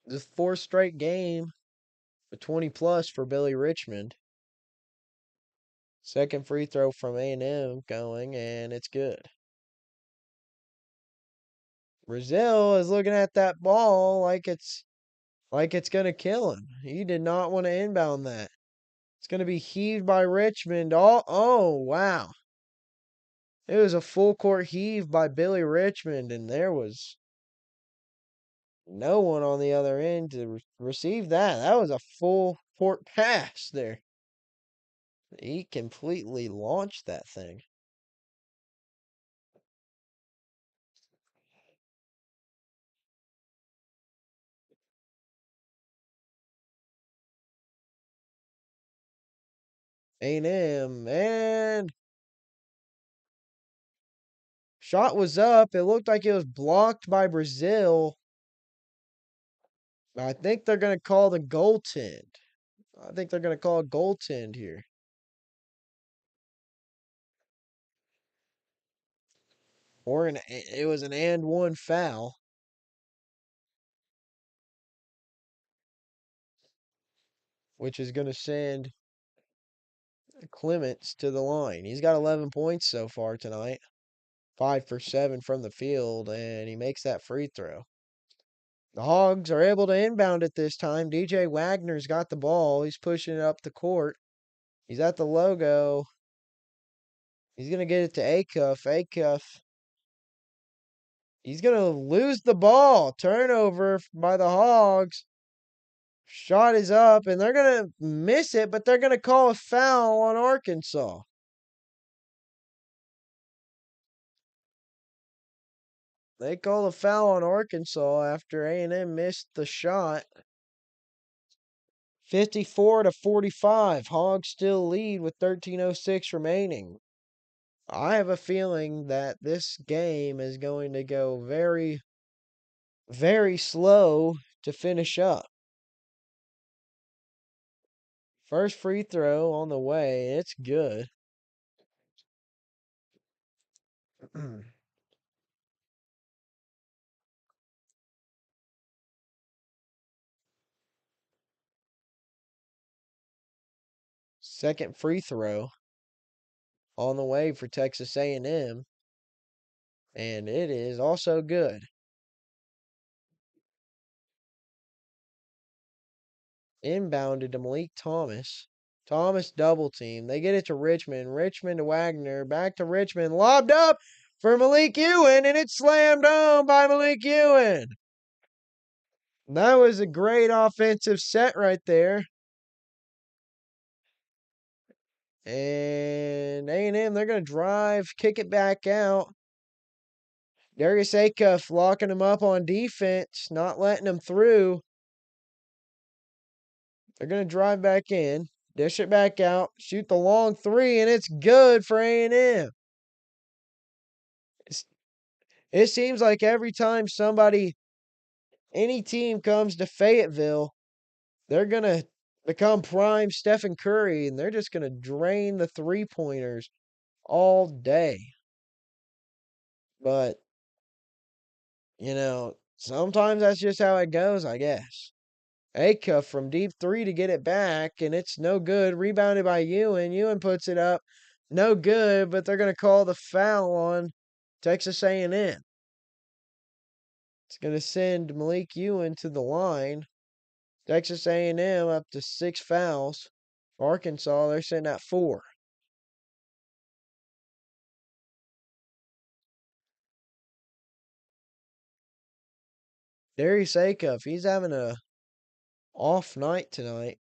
This 4th straight game, a 20-plus for Billy Richmond. Second free throw from A&M going, and it's good. Brazil is looking at that ball like it's going to kill him. He did not want to inbound that. It's going to be heaved by Richmond. Oh, wow. It was a full court heave by Billy Richmond, and there was no one on the other end to receive that. That was a full court pass there. He completely launched that thing. A&M, and shot was up. It looked like it was blocked by Brazil. I think they're going to call the goaltend. I think they're going to call a goaltend here. Or it was an and one foul, which is going to send Clements to the line. He's got 11 points so far tonight. 5 for 7 from the field, and he makes that free throw. The Hogs are able to inbound it this time. DJ Wagner's got the ball. He's pushing it up the court. He's at the logo. He's going to get it to Acuff. Acuff. He's going to lose the ball. Turnover by the Hogs. Shot is up, and they're going to miss it, but they're going to call a foul on Arkansas. They call a foul on Arkansas after A&M missed the shot. 54-45. Hogs still lead with 13:06 remaining. I have a feeling that this game is going to go very, very slow to finish up. First free throw on the way. It's good. Second free throw on the way for Texas A&M, and it is also good. Inbounded to Malik Thomas. Thomas double team. They get it to Richmond. Richmond to Wagner. Back to Richmond. Lobbed up for Malik Ewan, and it's slammed home by Malik Ewan. That was a great offensive set right there. And A&M, they're going to drive, kick it back out. Darius Acuff locking him up on defense, not letting him through. They're going to drive back in, dish it back out, shoot the long three, and it's good for A&M. It seems like every time any team comes to Fayetteville, they're going to become prime Stephen Curry, and they're just going to drain the three pointers all day. But, sometimes that's just how it goes, I guess. Acuff from deep three to get it back, and it's no good. Rebounded by Ewan. Ewan puts it up. No good, but they're going to call the foul on Texas A&M. It's going to send Malik Ewan to the line. Texas A&M up to 6 fouls. Arkansas, they're sitting at 4. Darius Acuff, he's having a off night tonight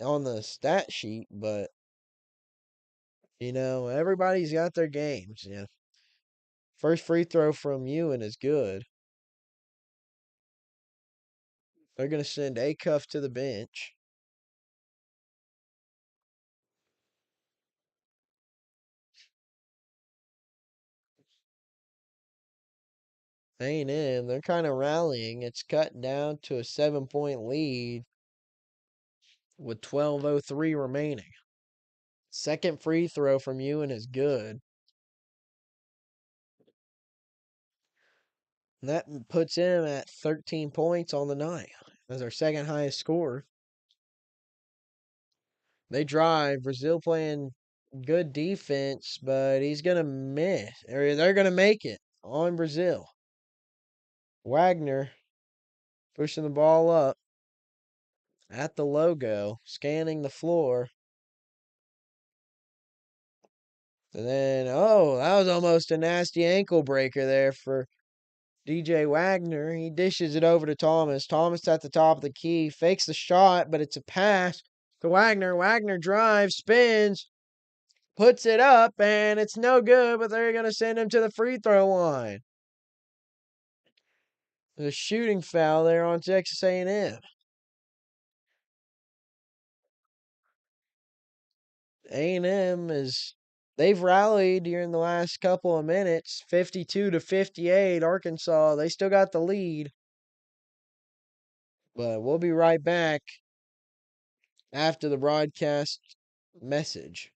on the stat sheet, but everybody's got their games. Yeah. First free throw from Ewan is good. They're going to send Acuff to the bench. A&M, they're kind of rallying. It's cut down to a 7-point lead with 12:03 remaining. Second free throw from Ewan is good. And that puts him at 13 points on the night as our second highest scorer. They drive. Brazil playing good defense, but he's going to miss. Or they're going to make it on Brazil. Wagner pushing the ball up at the logo, scanning the floor. And then, that was almost a nasty ankle breaker there for DJ Wagner. He dishes it over to Thomas. Thomas at the top of the key, fakes the shot, but it's a pass to Wagner. Wagner drives, spins, puts it up, and it's no good, but they're going to send him to the free throw line. There's a shooting foul there on Texas A&M. A&M they've rallied during the last couple of minutes, 52-58. Arkansas, they still got the lead. But we'll be right back after the broadcast message.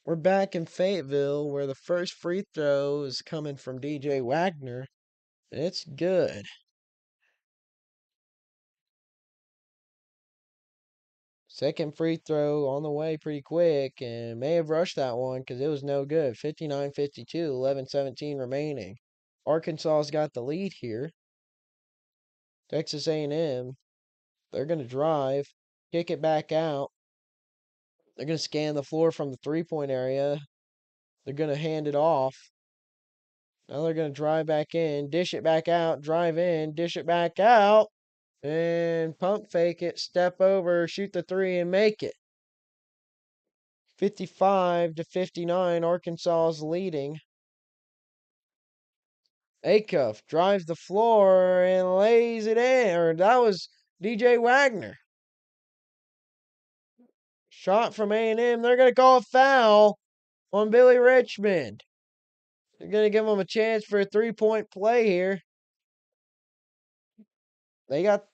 We're back in Fayetteville where the first free throw is coming from DJ Wagner. It's good. Second free throw on the way pretty quick and may have rushed that one because it was no good. 59-52, 11-17 remaining. Arkansas's got the lead here. Texas A&M, they're going to drive, kick it back out. They're going to scan the floor from the three-point area. They're going to hand it off. Now they're going to drive back in, dish it back out, drive in, dish it back out, and pump fake it, step over, shoot the three, and make it. 55-59, Arkansas is leading. Acuff drives the floor and lays it in. Or that was DJ Wagner. Shot from A&M. They're going to call a foul on Billy Richmond. They're going to give him a chance for a three-point play here. They got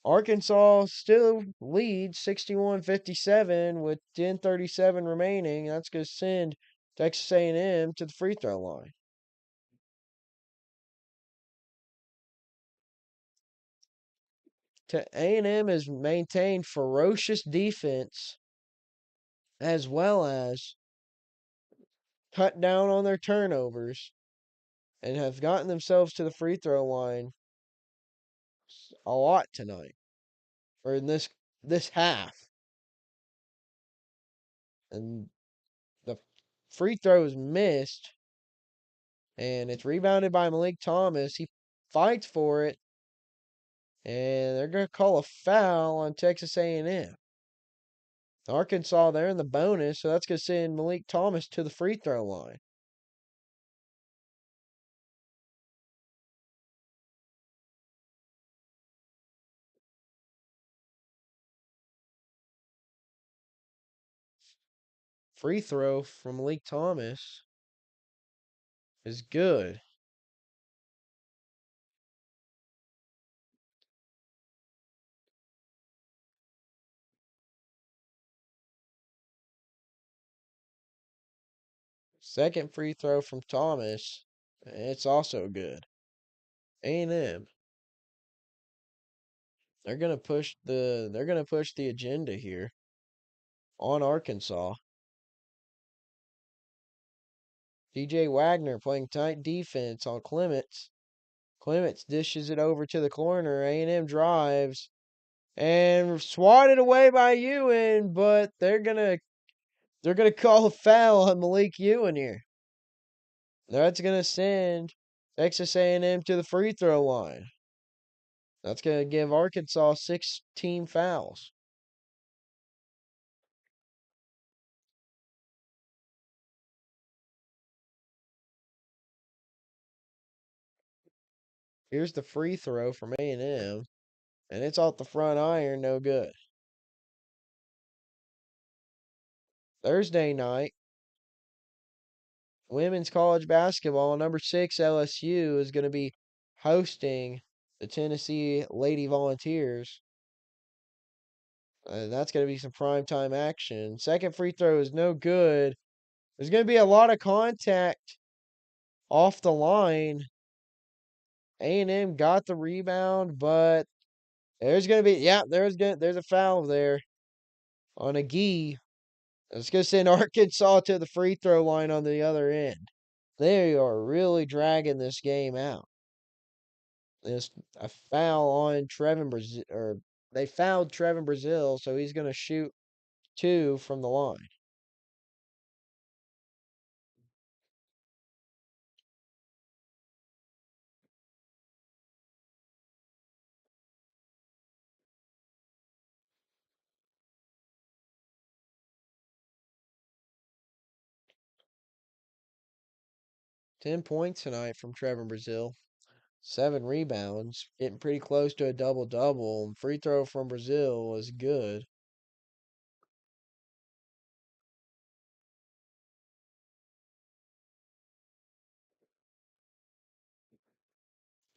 Arkansas still leads 61-57 with 10:37 remaining. That's going to send Texas A&M to the free throw line. A&M has maintained ferocious defense as well as cut down on their turnovers and have gotten themselves to the free throw line a lot tonight or in this half. And the free throw is missed and it's rebounded by Malik Thomas. He fights for it and they're going to call a foul on Texas A&M. Arkansas, they're in the bonus, so that's going to send Malik Thomas to the free throw line. Free throw from Malik Thomas is good. Second free throw from Thomas. It's also good. A&M. They're gonna push the agenda here on Arkansas. DJ Wagner playing tight defense on Clements. Clements dishes it over to the corner. A&M drives and swatted away by Ewan, but they're gonna call a foul on Malik Ewan here. That's gonna send Texas A&M to the free throw line. That's gonna give Arkansas 6 team fouls. Here's the free throw from A&M, and it's off the front iron, no good. Thursday night, women's college basketball, number 6 LSU is going to be hosting the Tennessee Lady Volunteers. That's going to be some primetime action. Second free throw is no good. There's going to be a lot of contact off the line. A&M got the rebound, but there's going to be, there's a foul there on Aggies. It's going to send Arkansas to the free throw line on the other end. They are really dragging this game out. There's a foul on Trevin Brazil, or they fouled Trevin Brazil, so he's going to shoot 2 from the line. Ten points tonight from Trevin Brazil. 7 rebounds, getting pretty close to a double-double. Free throw from Brazil was good.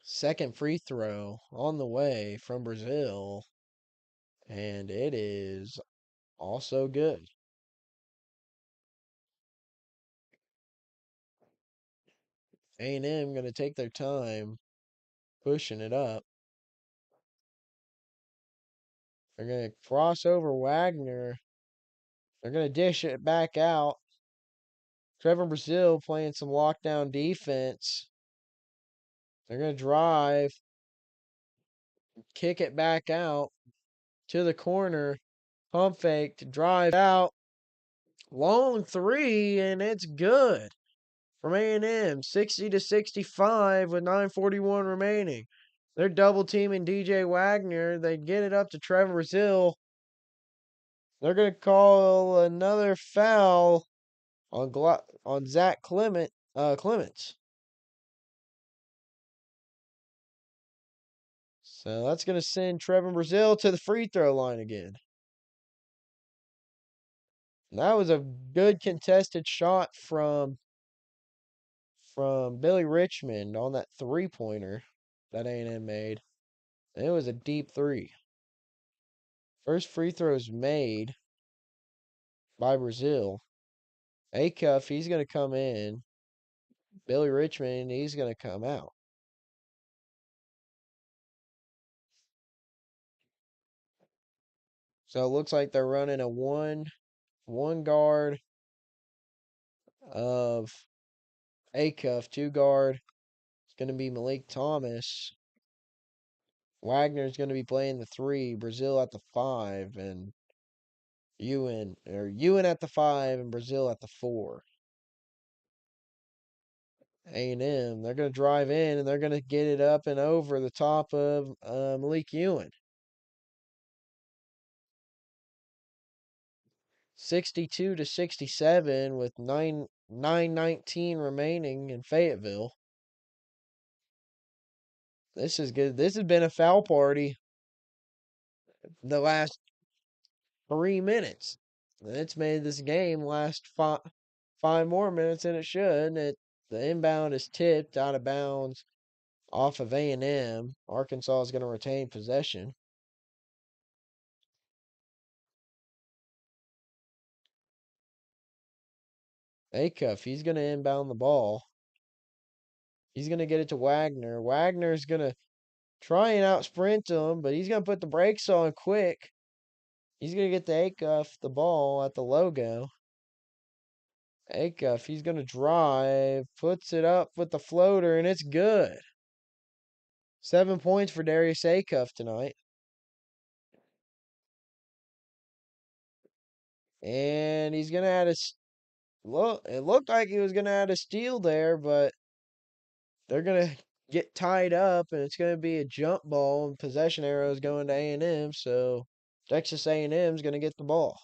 Second free throw on the way from Brazil, and it is also good. A&M going to take their time pushing it up. They're going to cross over Wagner. They're going to dish it back out. Trevor Brazil playing some lockdown defense. They're going to drive, kick it back out to the corner. Pump fake to drive out. Long three, and it's good from A&M. 60-65 with 9:41 remaining. They're double teaming DJ Wagner. They get it up to Trevor Brazil. They're going to call another foul on Zach Clements. So that's going to send Trevor Brazil to the free throw line again. And that was a good contested shot from Billy Richmond on that three-pointer that A&M made. And it was a deep three. First free throw is made by Brazil. Acuff, he's going to come in. Billy Richmond, he's going to come out. So it looks like they're running a one guard of Acuff, two guard. It's going to be Malik Thomas. Wagner's going to be playing the three, Brazil at the 5, and Ewan at the 5 and Brazil at the 4. A&M, they're going to drive in and they're going to get it up and over the top of Malik Ewan. 62-67 with 9:19 remaining in Fayetteville. This is good. This has been a foul party the last 3 minutes. It's made this game last five more minutes than it should. The inbound is tipped out of bounds off of A&M. Arkansas is going to retain possession. Acuff, he's going to inbound the ball. He's going to get it to Wagner. Wagner's going to try and out sprint him, but he's going to put the brakes on quick. He's going to get the Acuff the ball at the logo. Acuff, he's going to drive, puts it up with the floater, and it's good. 7 points for Darius Acuff tonight. And he's going to add it looked like he was going to add a steal there, but they're going to get tied up, and it's going to be a jump ball, and possession arrows going to A&M, so Texas A&M is going to get the ball.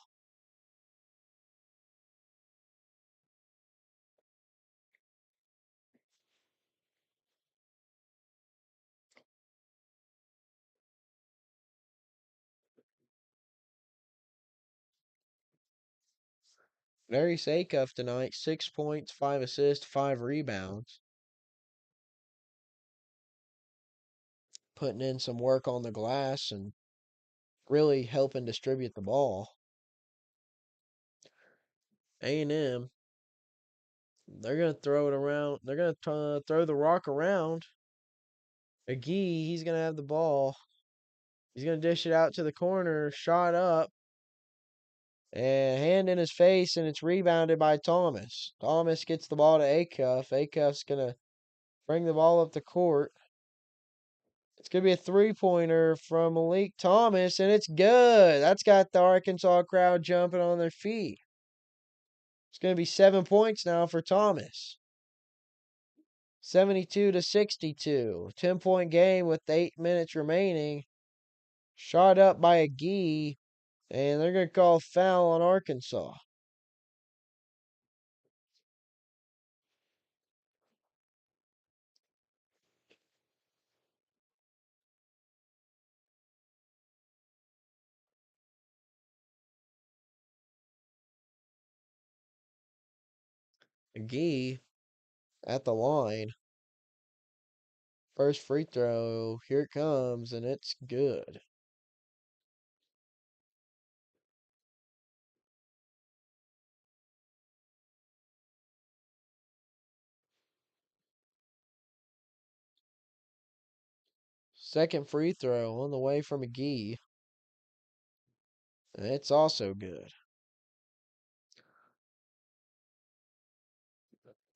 Darius Acuff tonight, 6 points, 5 assists, 5 rebounds. Putting in some work on the glass and really helping distribute the ball. A&M, they're going to throw it around. They're going to throw the rock around. Aggies, he's going to have the ball. He's going to dish it out to the corner, shot up, and hand in his face, and it's rebounded by Thomas. Thomas gets the ball to Acuff. Acuff's going to bring the ball up the court. It's going to be a three-pointer from Malik Thomas, and it's good. That's got the Arkansas crowd jumping on their feet. It's going to be 7 points now for Thomas. 72-62. 10-point game with 8 minutes remaining. Shot up by Aggies, and they're going to call foul on Arkansas. Aggies at the line. First free throw. Here it comes, and it's good. Second free throw on the way from Aggies. It's also good.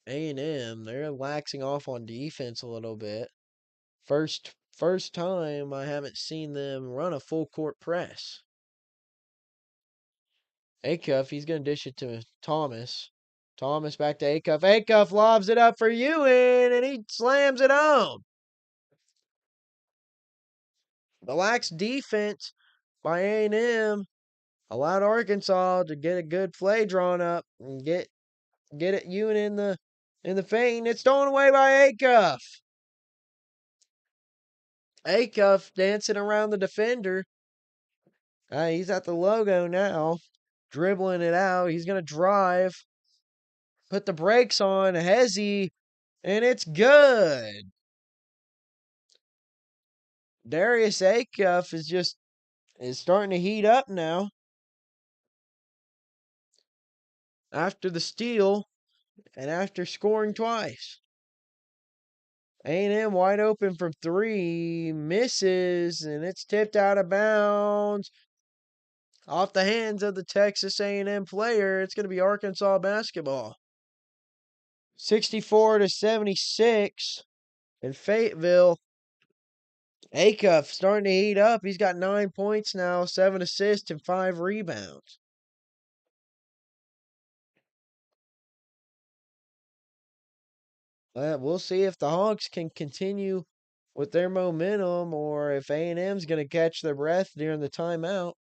A&M, they're laxing off on defense a little bit. First time I haven't seen them run a full court press. Acuff, he's going to dish it to Thomas. Thomas back to Acuff. Acuff lobs it up for Ewan, and he slams it home. The lax defense by A&M allowed Arkansas to get a good play drawn up and get it Ewan in the feint. It's stolen away by Acuff. Acuff dancing around the defender. He's at the logo now, dribbling it out. He's going to drive, put the brakes on Hezzy, and it's good. Darius Acuff is starting to heat up now. After the steal and after scoring twice. A&M wide open from three, misses, and it's tipped out of bounds. Off the hands of the Texas A&M player. It's going to be Arkansas basketball. 64-76 in Fayetteville. Acuff starting to heat up. He's got 9 points now, 7 assists, and 5 rebounds. We'll see if the Hawks can continue with their momentum or if A&M's going to catch their breath during the timeout.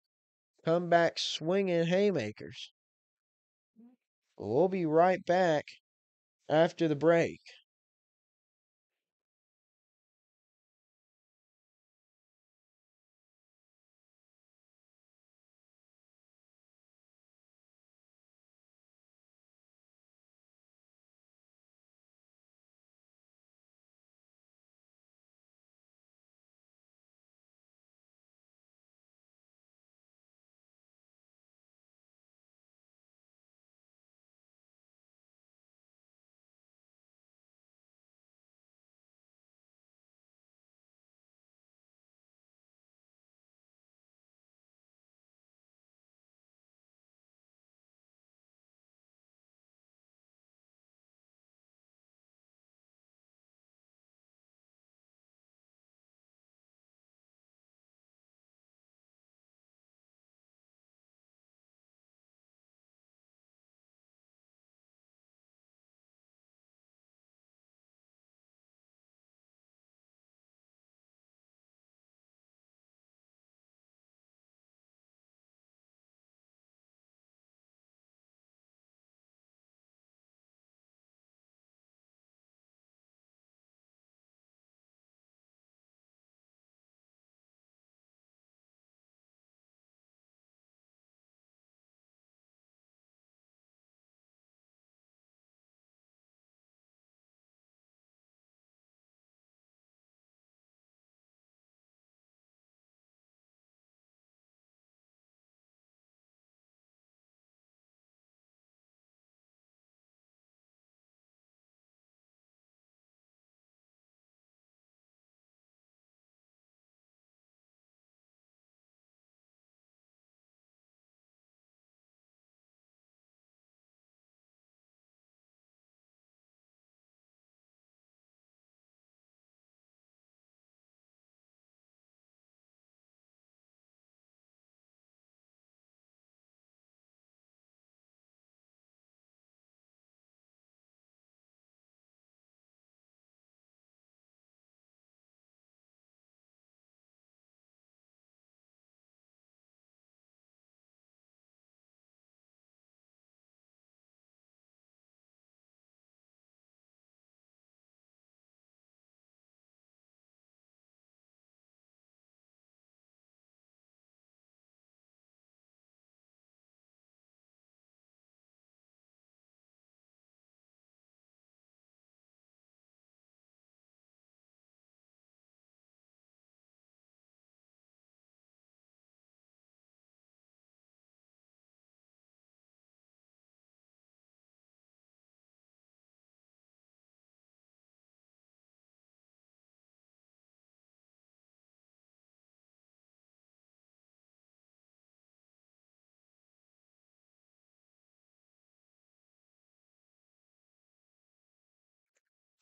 Come back swinging haymakers. We'll be right back after the break.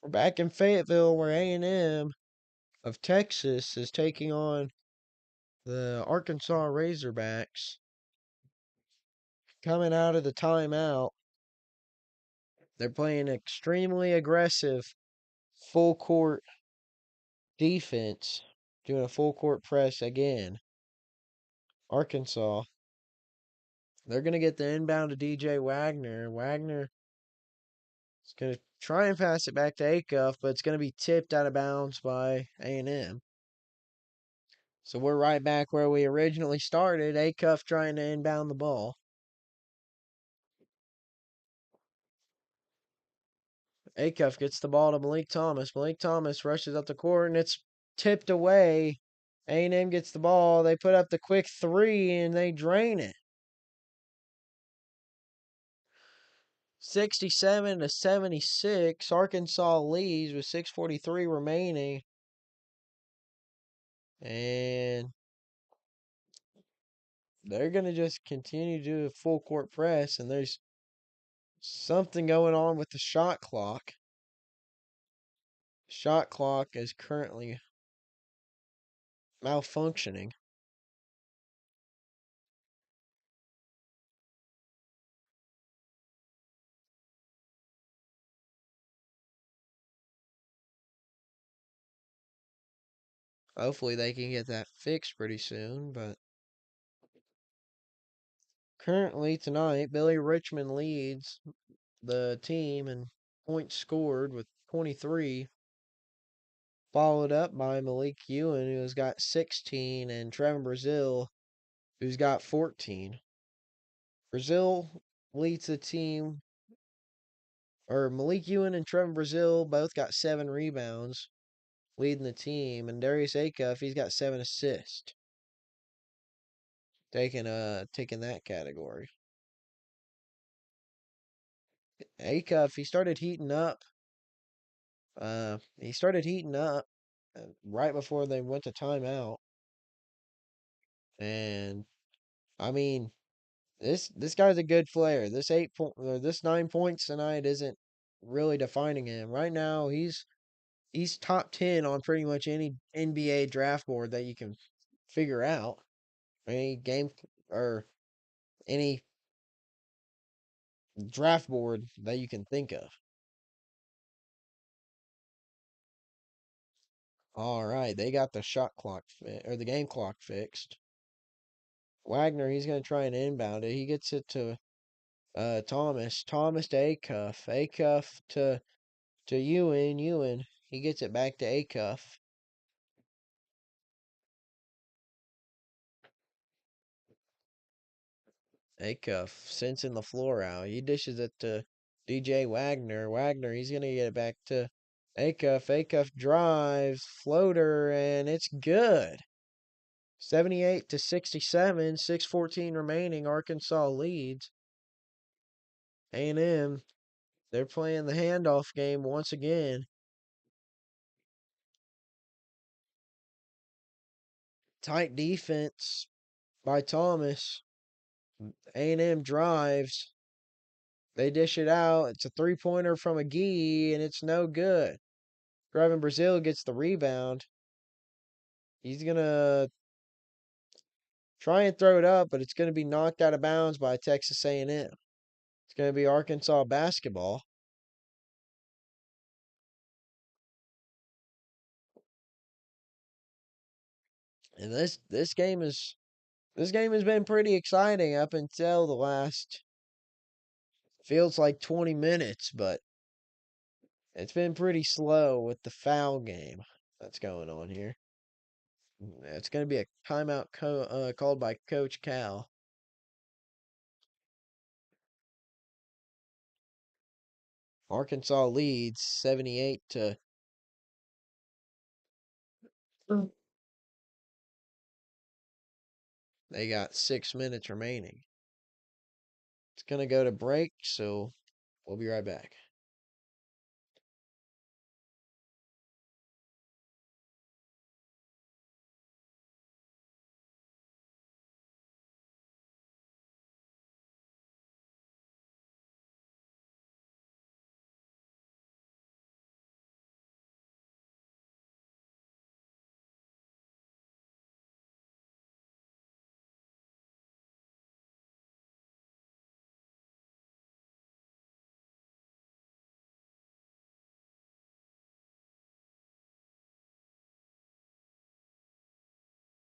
We're back in Fayetteville where A&M of Texas is taking on the Arkansas Razorbacks. Coming out of the timeout, they're playing extremely aggressive full court defense, doing a full court press again. Arkansas, they're going to get the inbound to DJ Wagner. Wagner is going to try and pass it back to Acuff, but it's going to be tipped out of bounds by A&M. So we're right back where we originally started. Acuff trying to inbound the ball. Acuff gets the ball to Malik Thomas. Malik Thomas rushes up the court, and it's tipped away. A&M gets the ball. They put up the quick three, and they drain it. 67-76. Arkansas leads with 6:43 remaining. And they're going to just continue to do a full court press, and there's something going on with the shot clock. Shot clock is currently malfunctioning. Hopefully they can get that fixed pretty soon, but currently tonight, Billy Richmond leads the team in points scored with 23, followed up by Malik Ewan, who's got 16, and Trevin Brazil, who's got 14. Brazil leads the team, or Malik Ewan and Trevin Brazil both got 7 rebounds, leading the team, and Darius Acuff, he's got 7 assists, taking that category. Acuff, he started heating up. He started heating up right before they went to timeout, and I mean, this guy's a good player. This 9 points tonight isn't really defining him right now. He's top 10 on pretty much any NBA draft board that you can figure out. Any game or any draft board that you can think of. All right, they got the shot clock or the game clock fixed. Wagner, he's going to try and inbound it. He gets it to Thomas. Thomas to Acuff. Acuff to Ewan. Ewan. He gets it back to Acuff. Acuff sensing the floor out. He dishes it to DJ Wagner. Wagner, he's gonna get it back to Acuff. Acuff drives, floater, and it's good. 78-67, 6:14 remaining. Arkansas leads. A&M, they're playing the handoff game once again. Tight defense by Thomas. A&M drives. They dish it out. It's a three-pointer from Aggies, and it's no good. Trevin Brazil gets the rebound. He's going to try and throw it up, but it's going to be knocked out of bounds by Texas A&M. It's going to be Arkansas basketball. And this game has been pretty exciting up until the last feels like 20 minutes, but it's been pretty slow with the foul game that's going on here. It's going to be a timeout called by Coach Cal. Arkansas leads 78 to. They got 6 minutes remaining. It's going to go to break, so we'll be right back.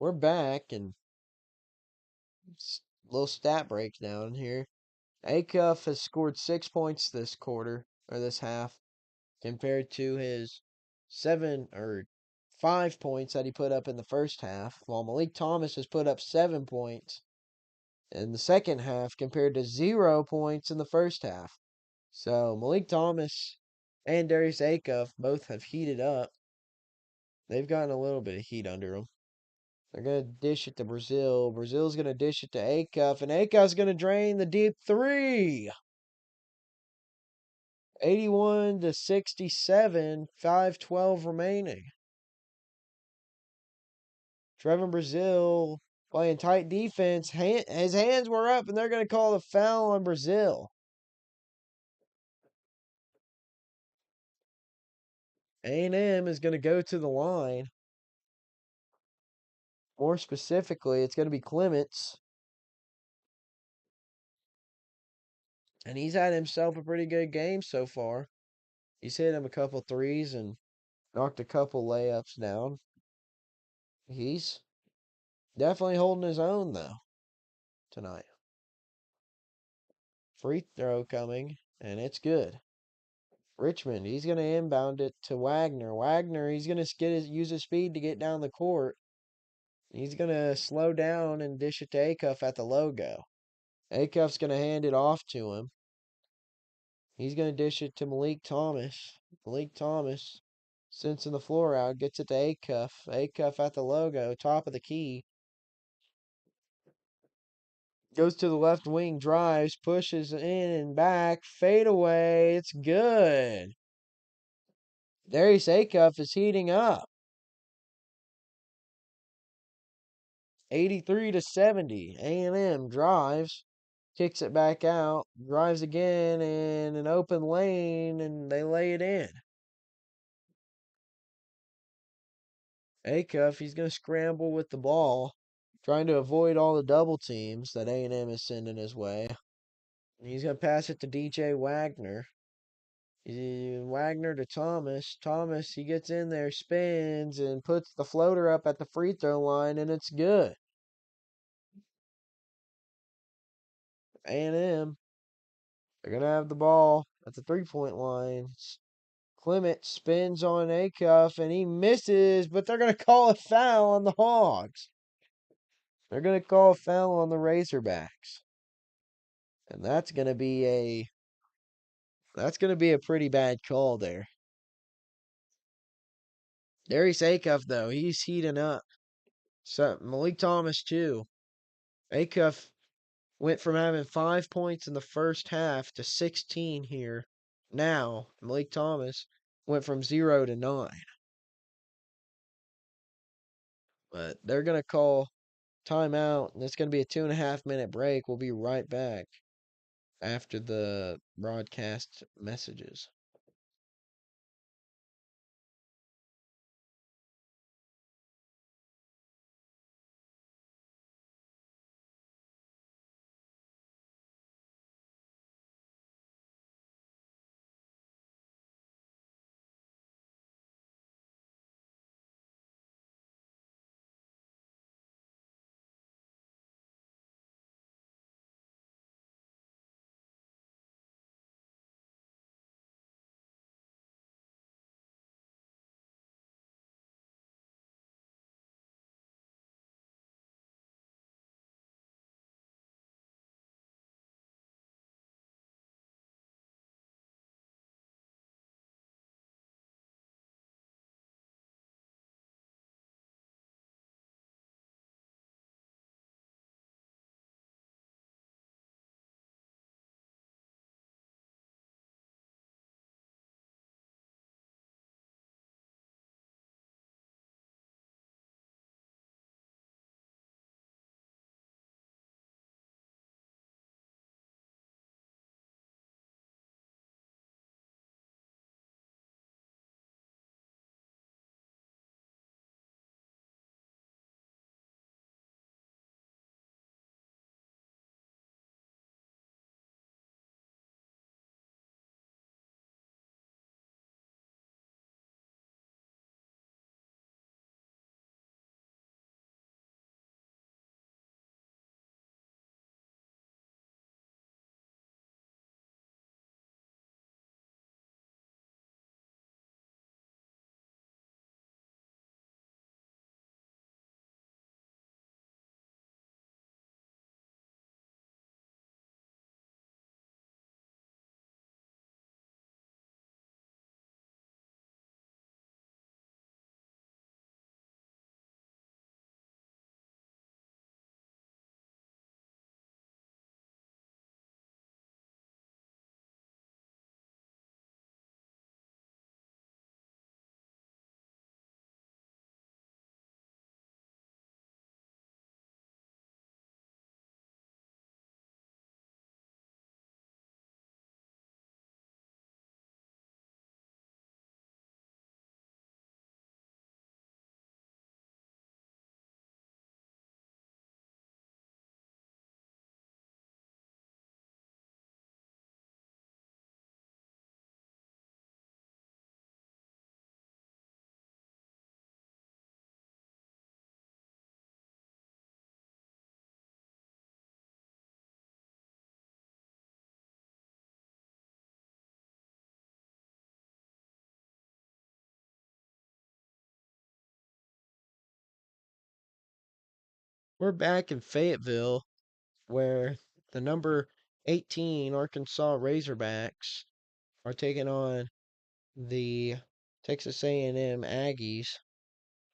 We're back and little stat breakdown here. Acuff has scored 6 points this quarter or this half compared to his 5 points that he put up in the first half, while Malik Thomas has put up 7 points in the second half compared to 0 points in the first half. So Malik Thomas and Darius Acuff both have heated up. They've gotten a little bit of heat under them. They're going to dish it to Brazil. Brazil's going to dish it to Acuff, and Acuff's going to drain the deep three. 81-67, 5:12 remaining. Trevor Brazil playing tight defense. His hands were up, and they're going to call a foul on Brazil. A&M is going to go to the line. More specifically, it's going to be Clements. And he's had himself a pretty good game so far. He's hit him a couple threes and knocked a couple layups down. He's definitely holding his own, though, tonight. Free throw coming, and it's good. Richmond, he's going to inbound it to Wagner. Wagner, he's going to use his speed to get down the court. He's going to slow down and dish it to Acuff at the logo. Acuff's going to hand it off to him. He's going to dish it to Malik Thomas. Malik Thomas, sensing the floor out, gets it to Acuff. Acuff at the logo, top of the key. Goes to the left wing, drives, pushes in and back, fade away. It's good. Darius Acuff is heating up. 83-70. A&M drives, kicks it back out, drives again in an open lane, and they lay it in. Acuff, he's going to scramble with the ball, trying to avoid all the double teams that A&M is sending his way. He's going to pass it to DJ Wagner. Wagner to Thomas. Thomas, he gets in there, spins, and puts the floater up at the free throw line, and it's good. A&M, they're going to have the ball at the three-point line. Clement spins on Acuff, and he misses, but they're going to call a foul on the Hogs. They're going to call a foul on the Razorbacks. And that's going to be a pretty bad call there. Darius Acuff, though, he's heating up. So Malik Thomas, too. Acuff went from having 5 points in the first half to 16 here. Now, Malik Thomas went from 0 to 9. But they're going to call timeout, and it's going to be a 2.5 minute break. We'll be right back after the broadcast messages. We're back in Fayetteville, where the number 18 Arkansas Razorbacks are taking on the Texas A&M Aggies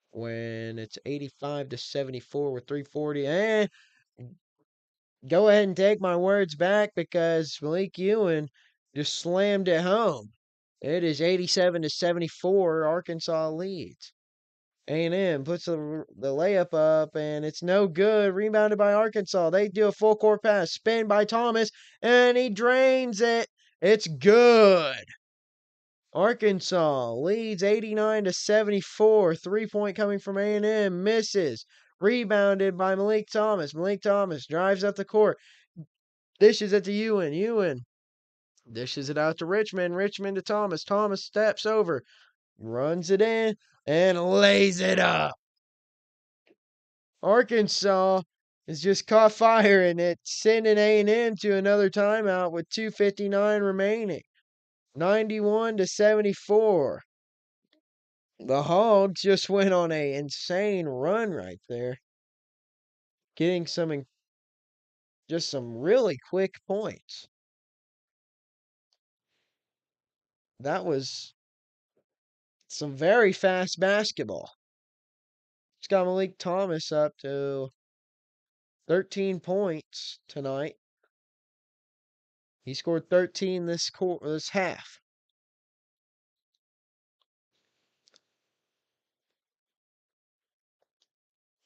when it's 85-74 with 340. And go ahead and take my words back because Malik Ewan just slammed it home. It is 87-74. Arkansas leads. A&M puts the layup up, and it's no good. Rebounded by Arkansas. They do a full court pass. Spin by Thomas, and he drains it. It's good. Arkansas leads 89-74. 3-point coming from A&M. Misses. Rebounded by Malik Thomas. Malik Thomas drives up the court. Dishes it to Ewan. Ewan dishes it out to Richmond. Richmond to Thomas. Thomas steps over. Runs it in and lays it up. Arkansas has just caught fire and it's sending A&M to another timeout with 2:59 remaining. 91-74. The Hogs just went on an insane run right there, getting just some really quick points. That was some very fast basketball. It's got Malik Thomas up to 13 points tonight. He scored 13 this half.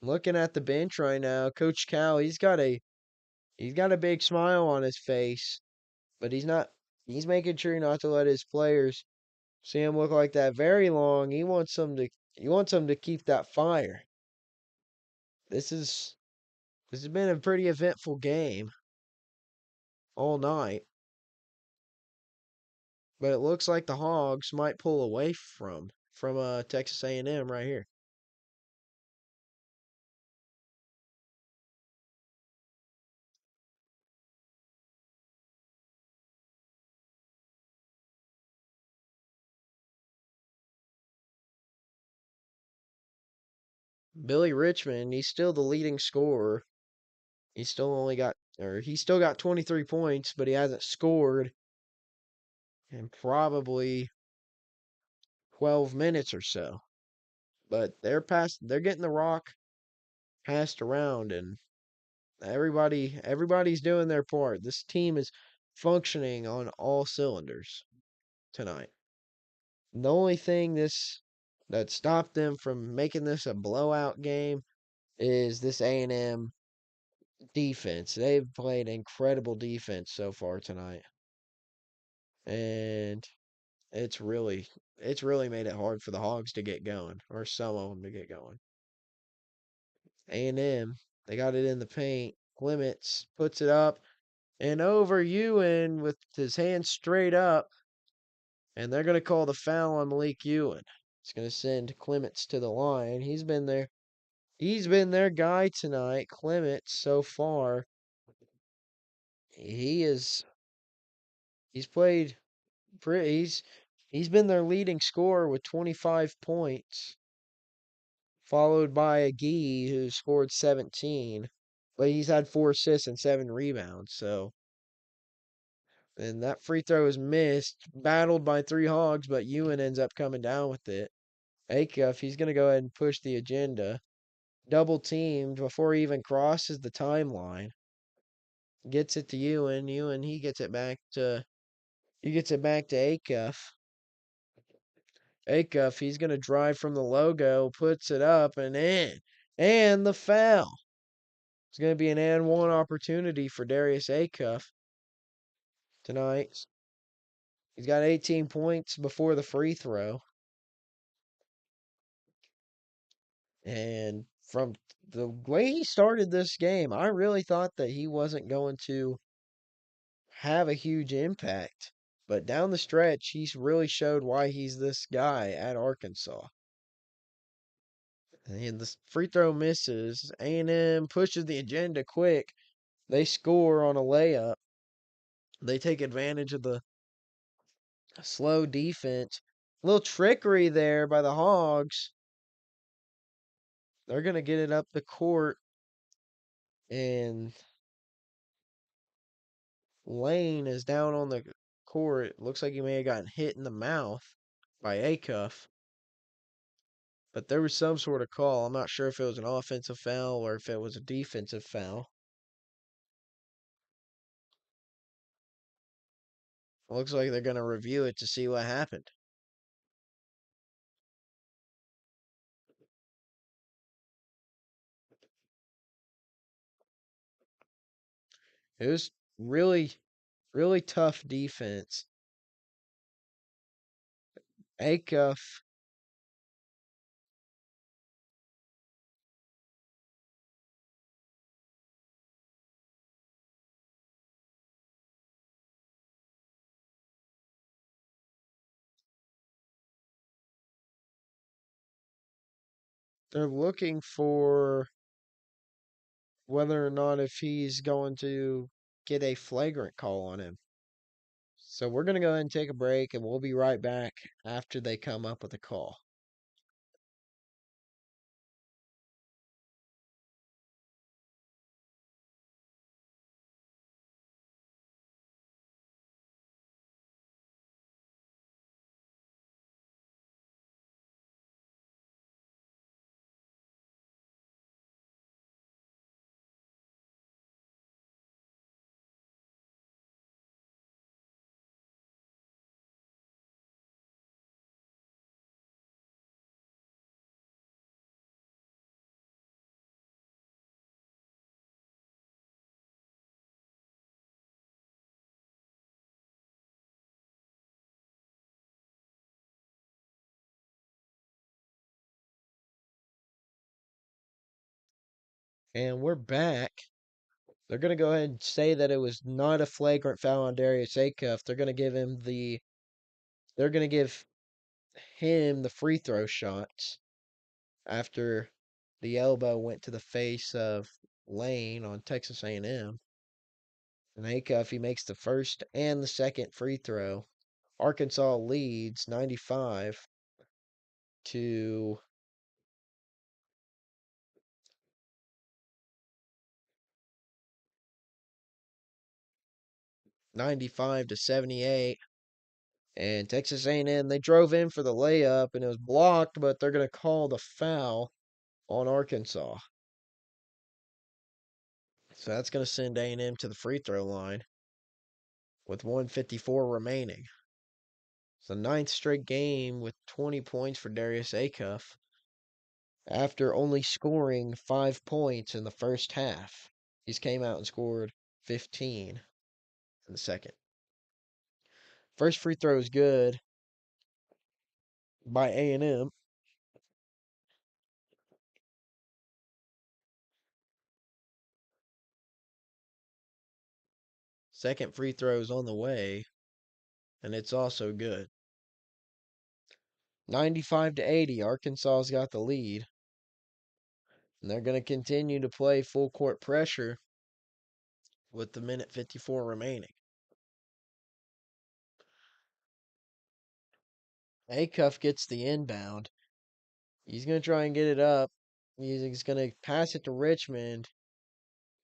Looking at the bench right now, Coach Cal, he's got a big smile on his face, but he's making sure not to let his players see him look like that very long. He wants them to keep that fire. This has been a pretty eventful game all night. But it looks like the Hogs might pull away from Texas A&M right here. Billy Richmond, he's still the leading scorer. He's still got 23 points, but he hasn't scored in probably 12 minutes or so. But they're getting the rock passed around, and everybody's doing their part. This team is functioning on all cylinders tonight. The only thing that stopped them from making this a blowout game is this A&M defense. They've played incredible defense so far tonight. And it's really made it hard for the Hogs to get going, or some of them to get going. A&M, they got it in the paint. Clements puts it up and over Ewan with his hands straight up, and they're going to call the foul on Malik Ewan. It's going to send Clements to the line. He's been their guy tonight. Clements so far, he's played pretty. He's been their leading scorer with 25 points, followed by Aggies, who scored 17. But he's had 4 assists and 7 rebounds. And that free throw is missed, battled by 3 Hogs, but Ewan ends up coming down with it. Acuff, he's going to go ahead and push the agenda. Double teamed before he even crosses the timeline. Gets it to Ewan. Ewan, he gets it back to Acuff. Acuff, he's going to drive from the logo, puts it up and in. And the foul. It's going to be an and one opportunity for Darius Acuff tonight. He's got 18 points before the free throw. And from the way he started this game, I really thought that he wasn't going to have a huge impact. But down the stretch, he's really showed why he's this guy at Arkansas. And the free throw misses. A&M pushes the agenda quick. They score on a layup. They take advantage of the slow defense. A little trickery there by the Hogs. They're going to get it up the court. And Lane is down on the court. Looks like he may have gotten hit in the mouth by Acuff. But there was some sort of call. I'm not sure if it was an offensive foul or if it was a defensive foul. Looks like they're going to review it to see what happened. It was really, really tough defense. Acuff, they're looking for whether or not if he's going to get a flagrant call on him. So we're going to go ahead and take a break, and we'll be right back after they come up with a call. And we're back. They're going to go ahead and say that it was not a flagrant foul on Darius Acuff. They're going to give him the free throw shots after the elbow went to the face of Lane on Texas A&M. And Acuff, he makes the first and the second free throw. Arkansas leads 95 to 78. And Texas A&M, they drove in for the layup and it was blocked, but they're going to call the foul on Arkansas. So that's going to send A&M to the free throw line with 154 remaining. It's the ninth straight game with 20 points for Darius Acuff after only scoring 5 points in the first half. He's came out and scored 15 in the second. First free throw is good by A&M. Second free throw is on the way, and it's also good. 95 to 80, Arkansas's got the lead. And they're going to continue to play full court pressure with the minute 54 remaining. Acuff gets the inbound. He's going to try and get it up. He's going to pass it to Richmond.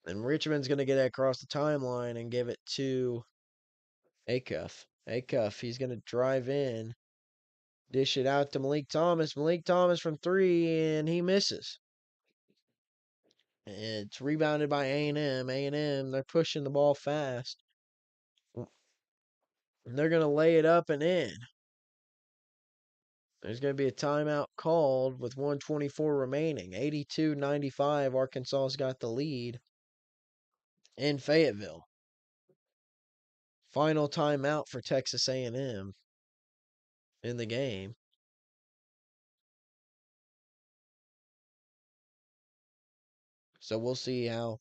And Richmond's going to get it across the timeline and give it to Acuff. Acuff, he's going to drive in, dish it out to Malik Thomas. Malik Thomas from three, and he misses. And it's rebounded by A&M. A&M, they're pushing the ball fast. And they're going to lay it up and in. There's going to be a timeout called with 124 remaining. 82-95, Arkansas's got the lead in Fayetteville. Final timeout for Texas A&M in the game. So we'll see how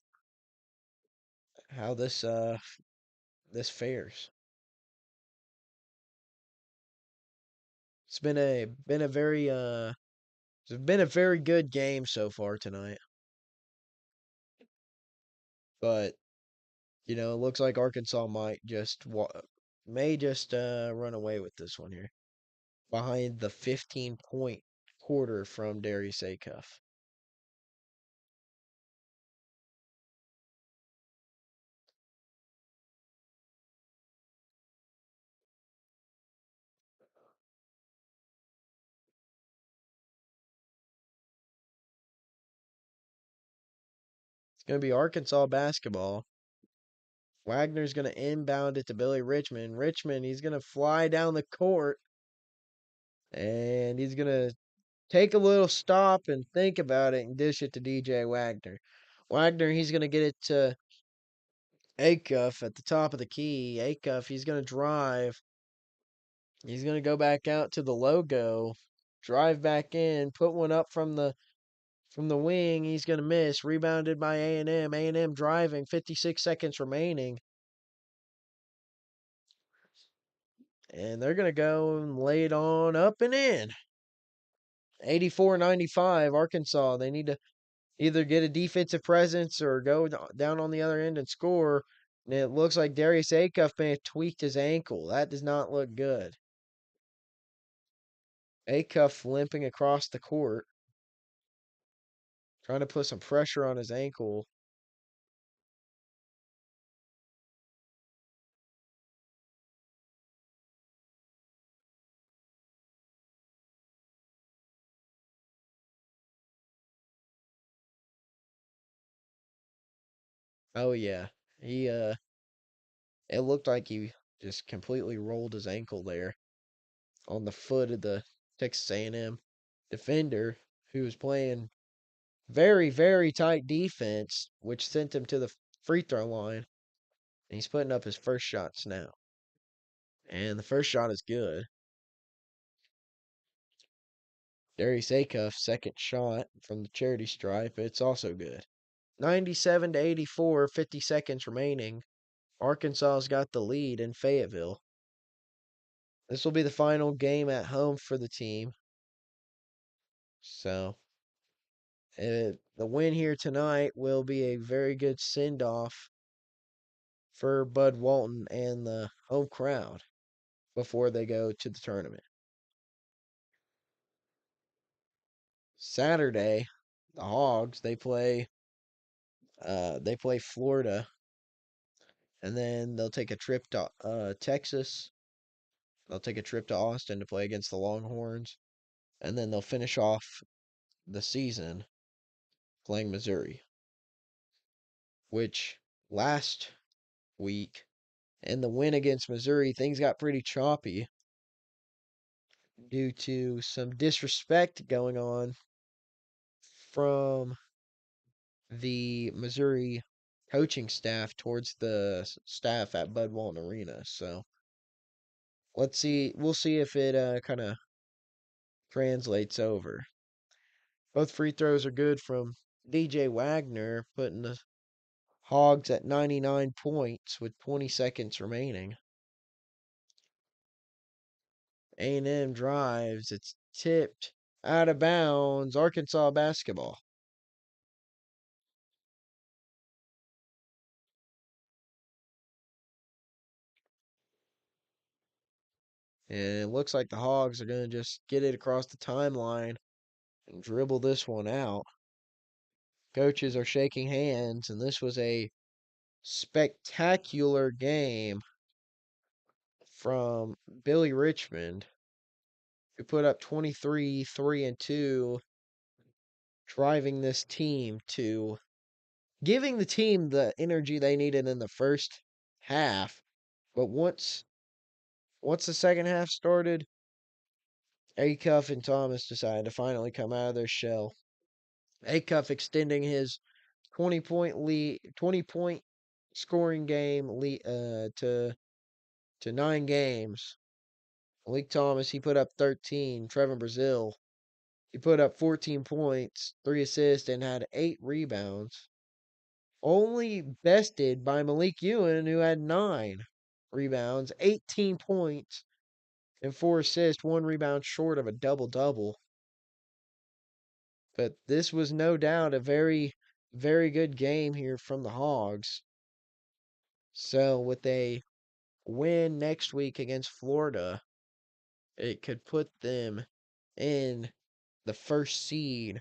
this fares. It's been a very good game so far tonight. But it looks like Arkansas may just run away with this one here. Behind the 15-point quarter from Darius Acuff. going to be Arkansas basketball. Wagner's going to inbound it to Billy Richmond. Richmond, he's going to fly down the court and he's going to take a little stop and think about it and dish it to DJ Wagner. Wagner, he's going to get it to Acuff at the top of the key. Acuff, he's going to drive. He's going to go back out to the logo, drive back in, put one up from the wing. He's going to miss. Rebounded by A&M. A&M driving. 56 seconds remaining. And they're going to go and lay it on up and in. 84-95, Arkansas. They need to either get a defensive presence or go down on the other end and score. And it looks like Darius Acuff may have tweaked his ankle. That does not look good. Acuff limping across the court, trying to put some pressure on his ankle. Oh yeah. He it looked like he just completely rolled his ankle there on the foot of the Texas A&M defender who was playing very, very tight defense, which sent him to the free throw line. And he's putting up his first shots now. And the first shot is good. Darius Acuff's second shot from the charity stripe, it's also good. 97-84, 50 seconds remaining. Arkansas's got the lead in Fayetteville. This will be the final game at home for the team. So, the win here tonight will be a very good send off for Bud Walton and the home crowd before they go to the tournament. Saturday, the Hogs they play Florida, and then they'll take a trip to Texas. They'll take a trip to Austin to play against the Longhorns, and then they'll finish off the season playing Missouri, which last week in the win against Missouri, things got pretty choppy due to some disrespect going on from the Missouri coaching staff towards the staff at Bud Walton Arena. So let's see. We'll see if it kind of translates over. Both free throws are good from DJ Wagner, putting the Hogs at 99 points with 20 seconds remaining. A&M drives. It's tipped out of bounds. Arkansas basketball. And it looks like the Hogs are going to just get it across the timeline and dribble this one out. Coaches are shaking hands, and this was a spectacular game from Billy Richmond, who put up 23, 3, and 2, driving this team to giving the team the energy they needed in the first half. But once the second half started, Acuff and Thomas decided to finally come out of their shell. Acuff extending his 20-point scoring game lead, to 9 games. Malik Thomas, he put up 13. Trevin Brazil, he put up 14 points, 3 assists, and had 8 rebounds. Only bested by Malik Ewan, who had 9 rebounds, 18 points, and 4 assists, 1 rebound short of a double-double. But this was no doubt a very, very good game here from the Hogs. So with a win next week against Florida, it could put them in the first seed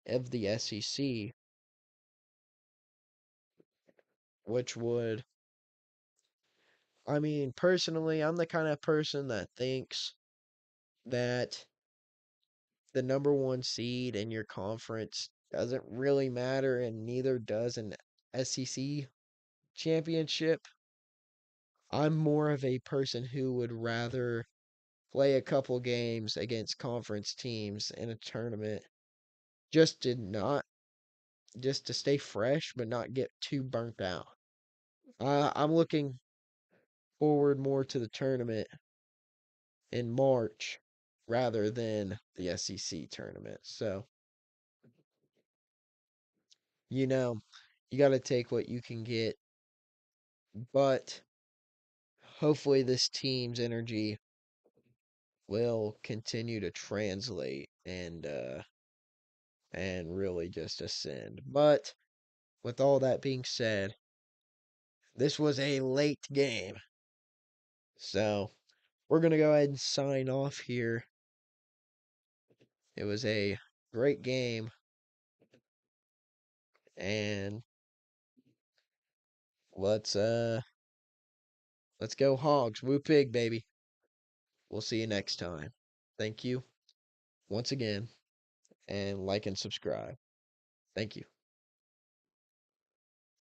of the SEC, which would, I mean, personally, I'm the kind of person that thinks that the number one seed in your conference doesn't really matter, and neither does an SEC championship. I'm more of a person who would rather play a couple games against conference teams in a tournament just to not just to stay fresh but not get too burnt out. I'm looking forward more to the tournament in March rather than the SEC tournament. So, you know, you got to take what you can get, but hopefully this team's energy will continue to translate and really just ascend. But with all that being said, this was a late game. So, we're going to go ahead and sign off here. It was a great game and let's let's go Hogs. Woo pig, baby. We'll see you next time. Thank you once again and like and subscribe. Thank you.